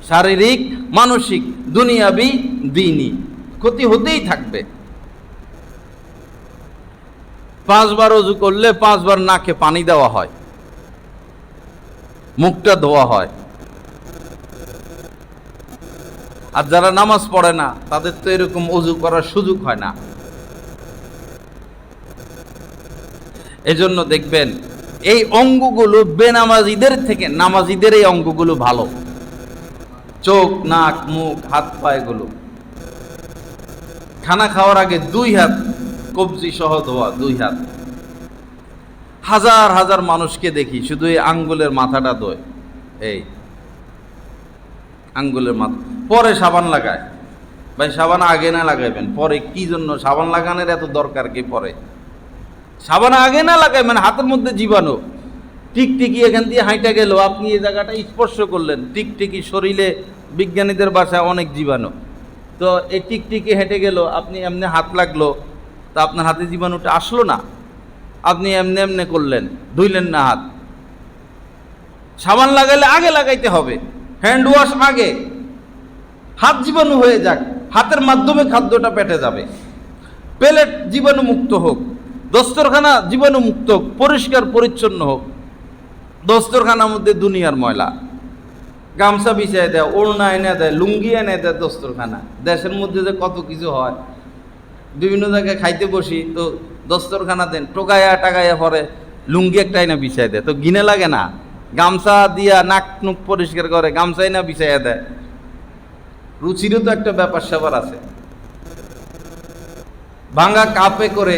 S1: শারীরিক, মানসিক, দুনিয়াবি, দ্বীনি ক্ষতি হতেই থাকবে। 5 বার ওযু করলে 5 বার নাকে পানি দেওয়া হয়, মুখটা ধোয়া হয়। আর যারা নামাজ পড়ে না তাদের তো এরকম ওযু করার সুযোগ হয় না। এজন্য দেখবেন এই অঙ্গগুলো বেনামাজিদের থেকে নামাজিদের এই অঙ্গগুলো ভালো। চোখ, নাক, মুখ, হাত পা, এগুলো খানা খাওয়ার আগে 2 হাত কবজি সহ ধোয়া, 2 হাত। হাজার হাজার মানুষকে দেখি শুধু এই আঙ্গুলের মাথাটা ধোয়, এই আঙ্গুলের মাথা, পরে সাবান লাগায়। ভাই সাবান আগে না লাগাইবেন, পরে কি জন্য সাবান লাগানোর এত দরকার কি? পরে সাবান আগে না লাগাইবেন, হাতের মধ্যে জীবাণু, টিকটিকি এখান দিয়ে হাঁটা গেল, আপনি এই জায়গাটা স্পর্শ করলেন, টিকটিকি শরীরে বিজ্ঞানীদের ভাষায় অনেক জীবাণু, তো এই টিকটিকি হেঁটে গেল, আপনি এমনি হাত লাগলো, তা আপনার হাতে জীবাণুটা আসলো না, আপনি এমনি এমনি করলেন, ধুইলেন না হাত। সাবান লাগাইলে আগে লাগাইতে হবে, হ্যান্ড ওয়াশ আগে, হাত জীবাণু হয়ে যাক, হাতের মাধ্যমে খাদ্যটা পেটে যাবে, প্লেট জীবাণু মুক্ত হোক, দস্তরখানা জীবাণু মুক্ত হোক, পরিষ্কার পরিচ্ছন্ন হোক। দস্তরখানার মধ্যে দুনিয়ার ময়লা, গামছা বিছাই দেয়, ওড়না এনে দেয়, লুঙ্গি এনে দেয়, দস্তরখানা। দেশের মধ্যে যে কত কিছু হয়, বিভিন্ন জায়গায় খাইতে বসি তো দস্তরখানা দেন, টোকাইয়া টাকাইয়া পরে লুঙ্গি একটা এনে বিছাই দেয়, তো গিনে লাগে না? গামছা দিয়া নাক নুক পরিষ্কার করে, গামছা এনে বিছাইয়া দেয়। রুচিরও তো একটা ব্যাপার স্যাপার আছে। ভাঙা কাপে করে,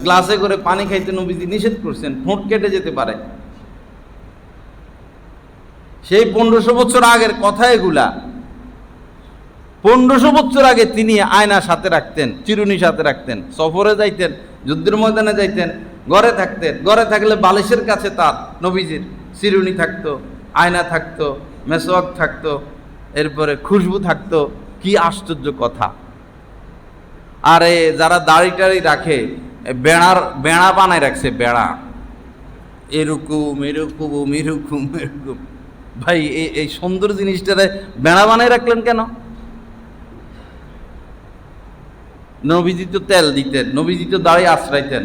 S1: গ্লাসে করে পানি খাইতে নবীজি নিষেধ করছেন, ঠোঁট কেটে যেতে পারে। সেই 1500 বছর আগের কথা এগুলা। 1500 বছর আগে তিনি আয়না সাথে রাখতেন, চিরুনি সাথে রাখতেন, সফরে যাইতেন, যুদ্ধের ময়দানে যাইতেন, ঘরে থাকতেন, ঘরে থাকলে বালিশের কাছে তার নবীজির চিরুনি থাকতো, আয়না থাকতো, মেসওয়াক থাকতো, এরপরে খুশবু থাকতো। কি আশ্চর্য কথা! আরে যারা দাড়ি টাড়ি রাখে, বেড়া বানায় রাখছে, বেড়া, এরকম এরকম এরকম এরকম। ভাই এই সুন্দর জিনিসটারে বেড়া বানায় রাখলেন কেন? নবীজি তো তেল দিতেন, নবীজি তো দাড়ি আশ্রাইতেন,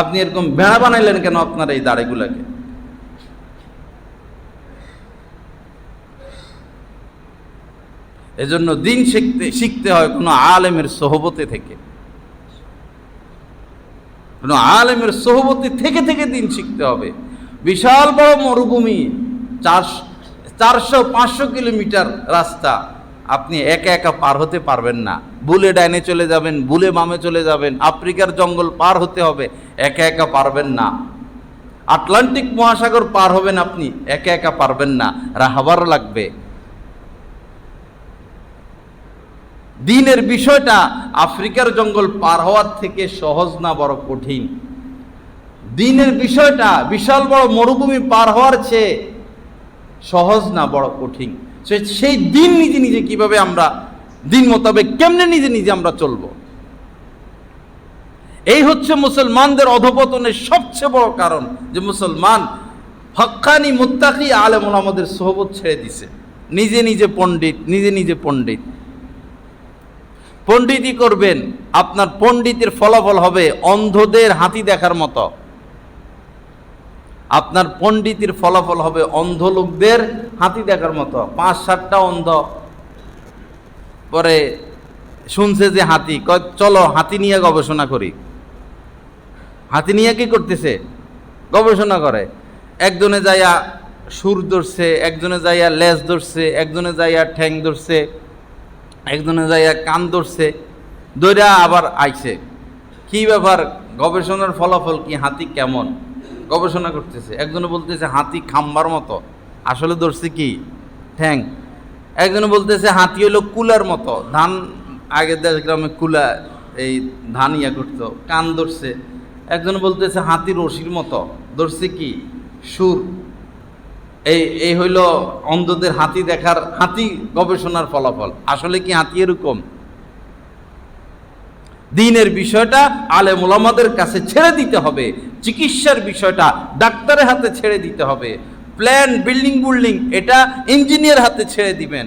S1: আপনি এরকম বেড়া বানাইলেন কেন আপনার এই দাড়িগুলাকে? এজন্য দিন শিখতে হয় কোনো আলেমের সোহবতে থেকে, কোনো আলেমের সোহবতে থেকে থেকে দিন শিখতে হবে। বিশাল বড় মরুভূমি, 400-500 কিলোমিটার রাস্তা, আপনি একা একা পার হতে পারবেন না। বুলে ডাইনে চলে যাবেন, বুলে বামে চলে যাবেন, আফ্রিকার জঙ্গল পার হতে হবে, একা একা পারবেন না। আটলান্টিক মহাসাগর পার হবেন, আপনি একা একা পারবেন না, রাহাবার লাগবে। দিনের বিষয়টা আফ্রিকার জঙ্গল পার হওয়ার থেকে সহজ না বড় কঠিন? দিনের বিষয়টা বিশাল বড় মরুভূমি পার হওয়ার চেয়ে সহজ না বড় কঠিন? সেই দিন নিজে নিজে কিভাবে আমরা দিন মোতাবেক কেমনে নিজে নিজে আমরা চলবো, এই হচ্ছে মুসলমানদের অধপতনের সবচেয়ে বড় কারণ, যে মুসলমান হক্কানি মুত্তাকি আলেম ওলামাদের সোহবত ছেড়ে দিছে, নিজে নিজে পণ্ডিত, নিজে নিজে পণ্ডিত। পণ্ডিতই করবেন, আপনার পণ্ডিতের ফলাফল হবে অন্ধদের হাতি দেখার মতো। আপনার পণ্ডিতের ফলাফল হবে অন্ধ লোকদের হাতি দেখার মতো। 5-7টা অন্ধ পরে শুনছে যে হাতি, চলো হাতি নিয়ে গবেষণা করি। হাতি নিয়ে কি করতেছে? গবেষণা করে। একজনে যাইয়া সুর ধরছে, একজনে যাইয়া লেজ ধরছে, একজনে যাইয়া ঠ্যাং ধরছে, একজনে যাইয়া কান ধরছে, দইরা আবার আইছে। কি ব্যাপার? গবেষণার ফলাফল কি? হাতি কেমন? গবেষণা করতেছে। একজনে বলতেছে হাতি খাম্বার মতো, আসলে ধরছে কি? ঠ্যাং। একজনে বলতেছে হাতি হলো কুলার মতো, ধান আগে দেশ গ্রামে কুলা এই ধান ইয়া করতো, কান ধরছে। একজনে বলতেছে হাতি রশির মতো, ধরছে কি? সুর। এই হইল অন্ধদের হাতি দেখার, হাতি গবেষণার ফলাফল। আসলে কি হাতি এরকম? দিনের বিষয়টা আলেম ওলামাদের কাছে ছেড়ে দিতে হবে, চিকিৎসার বিষয়টা ডাক্তারের হাতে ছেড়ে দিতে হবে, প্ল্যান বিল্ডিং এটা ইঞ্জিনিয়ার হাতে ছেড়ে দিবেন,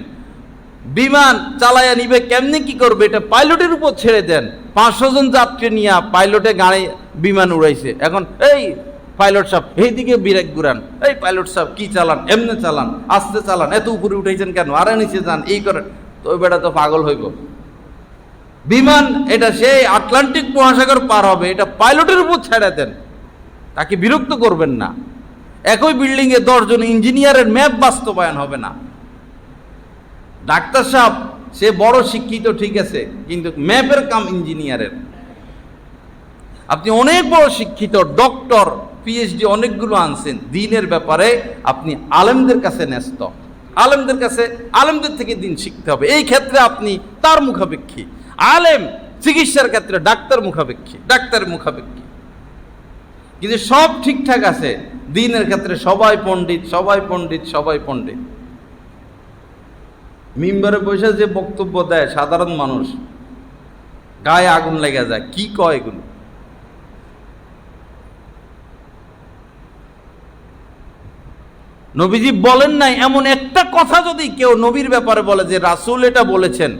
S1: বিমান চালায়া নিবে কেমনি কি করবে এটা পাইলটের উপর ছেড়ে দেন। 500 জন যাত্রী নিয়ে পাইলটে গাড়ি বিমান উড়াইছে, এখন এই পাইলট সাহেব এইদিকে বিরেক ঘুরান, এই পাইলট সাহেব কি চালান, এমনি চালান, আস্তে চালান, এত উপরে উঠাইছেন কেন, আরে নিচে যান, এই করেন, তো ওই বেটা তো পাগল হইব। বিমান এটা সেই আটলান্টিক মহাসাগর পার হবে, এটা পাইলটের উপর ছেড়ে দেন, তাকে বিরক্ত করবেন না। একই বিল্ডিংয়ে 10 জন ইঞ্জিনিয়ারের ম্যাপ বাস্তবায়ন হবে না। ডাক্তার সাহেব সে বড় শিক্ষিত ঠিক আছে, কিন্তু ম্যাপের কাম ইঞ্জিনিয়ারের। আপনি অনেক বড় শিক্ষিত, ডক্টর, পিএইচডি অনেকগুলো আনছেন, দিনের ব্যাপারে আপনি আলেমদের কাছে ন্যস্ত, আলেমদের কাছে, আলেমদের থেকে দিন শিখতে হবে। এই ক্ষেত্রে আপনি তার মুখাপেক্ষী। আলেম চিকিৎসার ক্ষেত্রে ডাক্তার মুখাপেক্ষী, ডাক্তার মুখাপেক্ষী। কিন্তু সব ঠিকঠাক আছে, দিনের ক্ষেত্রে সবাই পণ্ডিত, সবাই পণ্ডিত, সবাই পণ্ডিত। মিম্বারে বসে যে বক্তব্য দেয় সাধারণ মানুষ গায়ে আগুন লেগে যায়। কি কয় এগুলো? নবীজি বলেন নাই এমন একটা কথা যদি কেউ নবীর ব্যাপারে বলে যে রাসূল এটা বলেছেন,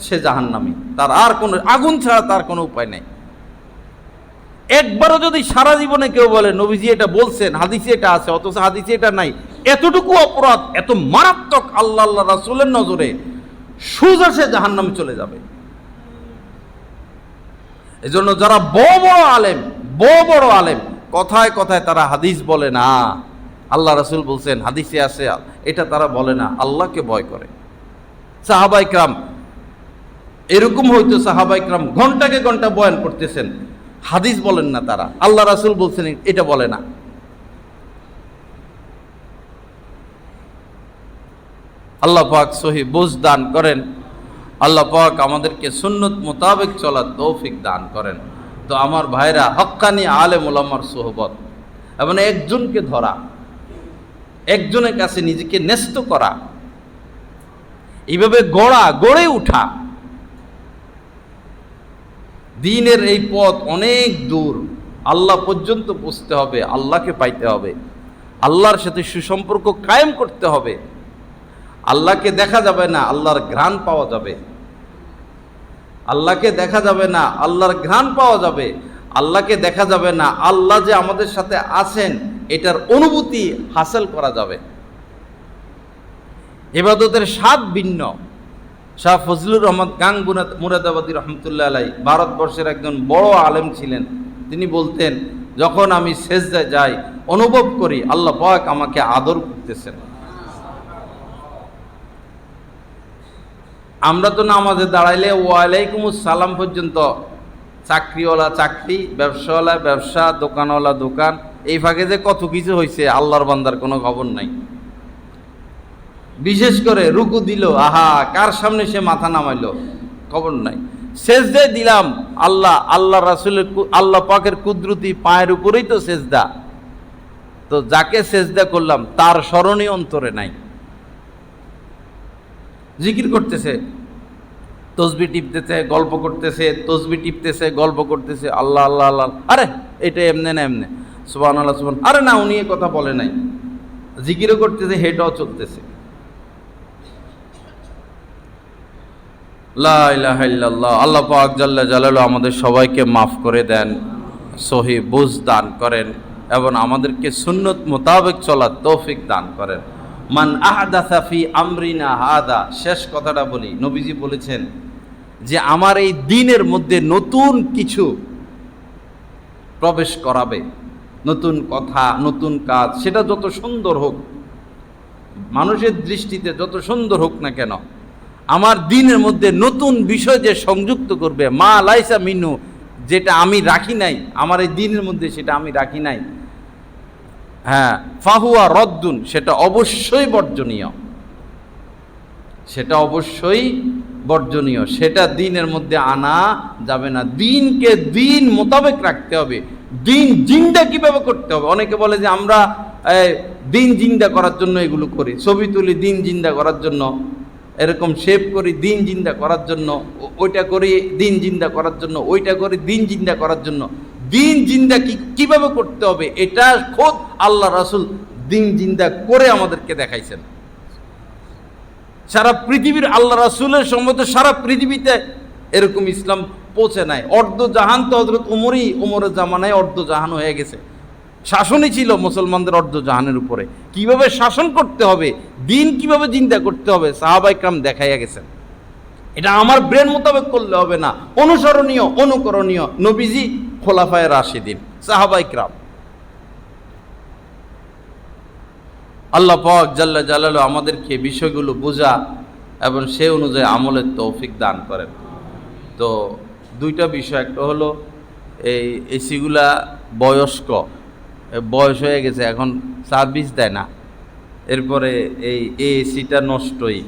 S1: সে জাহান্নামী, তার আর কোনো আগুন ছাড়া তার কোনো উপায় নেই। একবারও যদি সারা জীবনে কেউ বলে নবীজি এটা বলছেন, হাদিসে এটা আছে, অথচ হাদিসে এটা নাই, এতটুকু অপরাধ এত মারাত্মক আল্লাহ রাসূলের নজরে, সোজা সে জাহান্নামে চলে যাবে। এজন্য যারা বড় বড় আলেম কথায় কথায় তারা হাদিস বলে না, আল্লাহ রাসূল বলছেন, হাদিসে আছে, এটা তারা বলে না, আল্লাহকে ভয় করে। সাহাবায়ে কেরাম এরকম হইতো, সাহাবায়ে কেরাম ঘন্টাকে ঘন্টা বয়ান করতেছেন, হাদিস বলেন না তারা, আল্লাহ রাসূল বলছেন এটা বলে না। আল্লাহ পাক সহি বুঝ দান করেন, আল্লাহ পাক আমাদেরকে সুন্নত মোতাবেক চলার তৌফিক দান করেন। তো আমার ভাইরা, হক্কানি আলেম ওলামার সোহবত এবং একজনকে ধরা, একজনের কাছে নিজেকে ন্যস্ত করা, এইভাবে গড়ে উঠা, দ্বীনের এই পথ অনেক দূর, আল্লাহ পর্যন্ত পৌঁছতে হবে, আল্লাহকে পাইতে হবে, আল্লাহর সাথে সুসম্পর্ক কায়েম করতে হবে। আল্লাহকে দেখা যাবে না, আল্লাহর ঘ্রাণ পাওয়া যাবে। আল্লাহকে দেখা যাবে না, আল্লাহর ঘ্রাণ পাওয়া যাবে। আল্লাহকে দেখা যাবে না, আল্লাহ যে আমাদের সাথে আছেন এটার অনুভূতি হাসিল করা যাবে। ইবাদতের স্বাদ ভিন্ন। শাহ ফজলুর রহমান গাং মুরাদাবাদী রহমতুল্লাহ আলাইহি ভারতবর্ষের একজন বড় আলেম ছিলেন। তিনি বলতেন, যখন আমি সেজদায় যাই অনুভব করি আল্লাহ পাক আমাকে আদর করতেছেন। আমরা তো নামাজে দাঁড়াইলে ওয়ালাইকুমুস সালাম পর্যন্ত, চাকরিওয়ালা চাকরি, ব্যবসাওয়ালা ব্যবসা, দোকানওয়ালা দোকান, এই ফাঁকে যে কত কিছু হয়েছে আল্লাহর বান্দার কোনো খবর নাই। বিশেষ করে রুকু দিল, আহা কার সামনে সে মাথা নামাইলো, খবর নাই। সেজদায় দিলাম, আল্লাহ রাসূলের, আল্লাহ পাকের কুদরতি পায়ের উপরেই তো সেজদা। তো যাকে সেজদা করলাম তার স্মরণই অন্তরে নাই। জিকির করতেছে, তসবি টিপতেছে, গল্প করতেছে, তসবি টিপতেছে, গল্প করতেছে, আল্লাহ আল্লাহ আল্লাহ, আরে এটা এমনে না এমনে, সুবহানাল্লাহ সুবহান, আরে না উনি এ কথা বলে নাই। জিকিরও করতেছে, হেঁটাও চলতেছে। লা ইলাহা ইল্লাল্লাহ। আল্লাহ পাক জাল্লা জালালু আমাদের সবাইকে মাফ করে দেন, সহি বুঝ দান করেন এবং আমাদেরকে সুন্নত মোতাবেক চলার তৌফিক দান করেন। মান আহদাসা ফি আমরিনা হাদা, শেষ কথাটা বলি, নবীজি বলেছেন যে আমার এই দ্বীনের মধ্যে নতুন কিছু প্রবেশ করাবে, নতুন কথা, নতুন কাজ, সেটা যত সুন্দর হোক, মানুষের দৃষ্টিতে যত সুন্দর হোক না কেন, আমার দ্বীনের মধ্যে নতুন বিষয় যে সংযুক্ত করবে, মা লাইসা মিনু, যেটা আমি রাখি নাই আমার এই দ্বীনের মধ্যে, সেটা আমি রাখি নাই, হ্যাঁ, ফাহুয়া রদ্দুন, সেটা অবশ্যই বর্জনীয়, সেটা অবশ্যই বর্জনীয়, সেটা দ্বীনের মধ্যে আনা যাবে না। দ্বীনকে দ্বীন মোতাবেক রাখতে হবে। দ্বীন জিন্দা কিভাবে করতে হবে? অনেকে বলে যে আমরা দ্বীন জিন্দা করার জন্য এগুলো করি, ছবি তুলি দ্বীন জিন্দা করার জন্য, এরকম শেভ করি দ্বীন জিন্দা করার জন্য, ওইটা করি দ্বীন জিন্দা করার জন্য, ওইটা করি দ্বীন জিন্দা করার জন্য। দ্বীন জিন্দা কিভাবে করতে হবে এটা খোদ আল্লাহ রাসূল দ্বীন জিন্দা করে আমাদেরকে দেখাইছেন। সারা পৃথিবীর আল্লাহ রাসূলের সম্মত সারা পৃথিবীতে এরকম ইসলাম পৌঁছে নাই। অর্ধ জাহান তো হযরত উমরের জামানায় অর্ধ জাহান হয়ে গেছে। শাসনই ছিল মুসলমানদের অর্ধ জাহানের উপরে। কিভাবে শাসন করতে হবে, দ্বীন কিভাবে জিন্দা করতে হবে, সাহাবায়ে কেরাম দেখাইয়া গেছেন। এটা আমার ব্রেন মোতাবেক করলে হবে না, অনুসরণীয়, অনুকরণীয় নবীজি, খোলাফায়ে রাশিদিন, সাহাবায়ে কেরাম। আল্লাহ পাক জাল্লা জালালু আমাদেরকে বিষয়গুলো বোঝা এবং সে অনুযায়ী আমলের তৌফিক দান করেন। তো দুইটা বিষয়, একটা হলো এই এসিগুলা বয়স্ক, বয়স হয়ে গেছে, এখন সার্ভিস দেয় না, এরপরে এই এসিটা নষ্টই।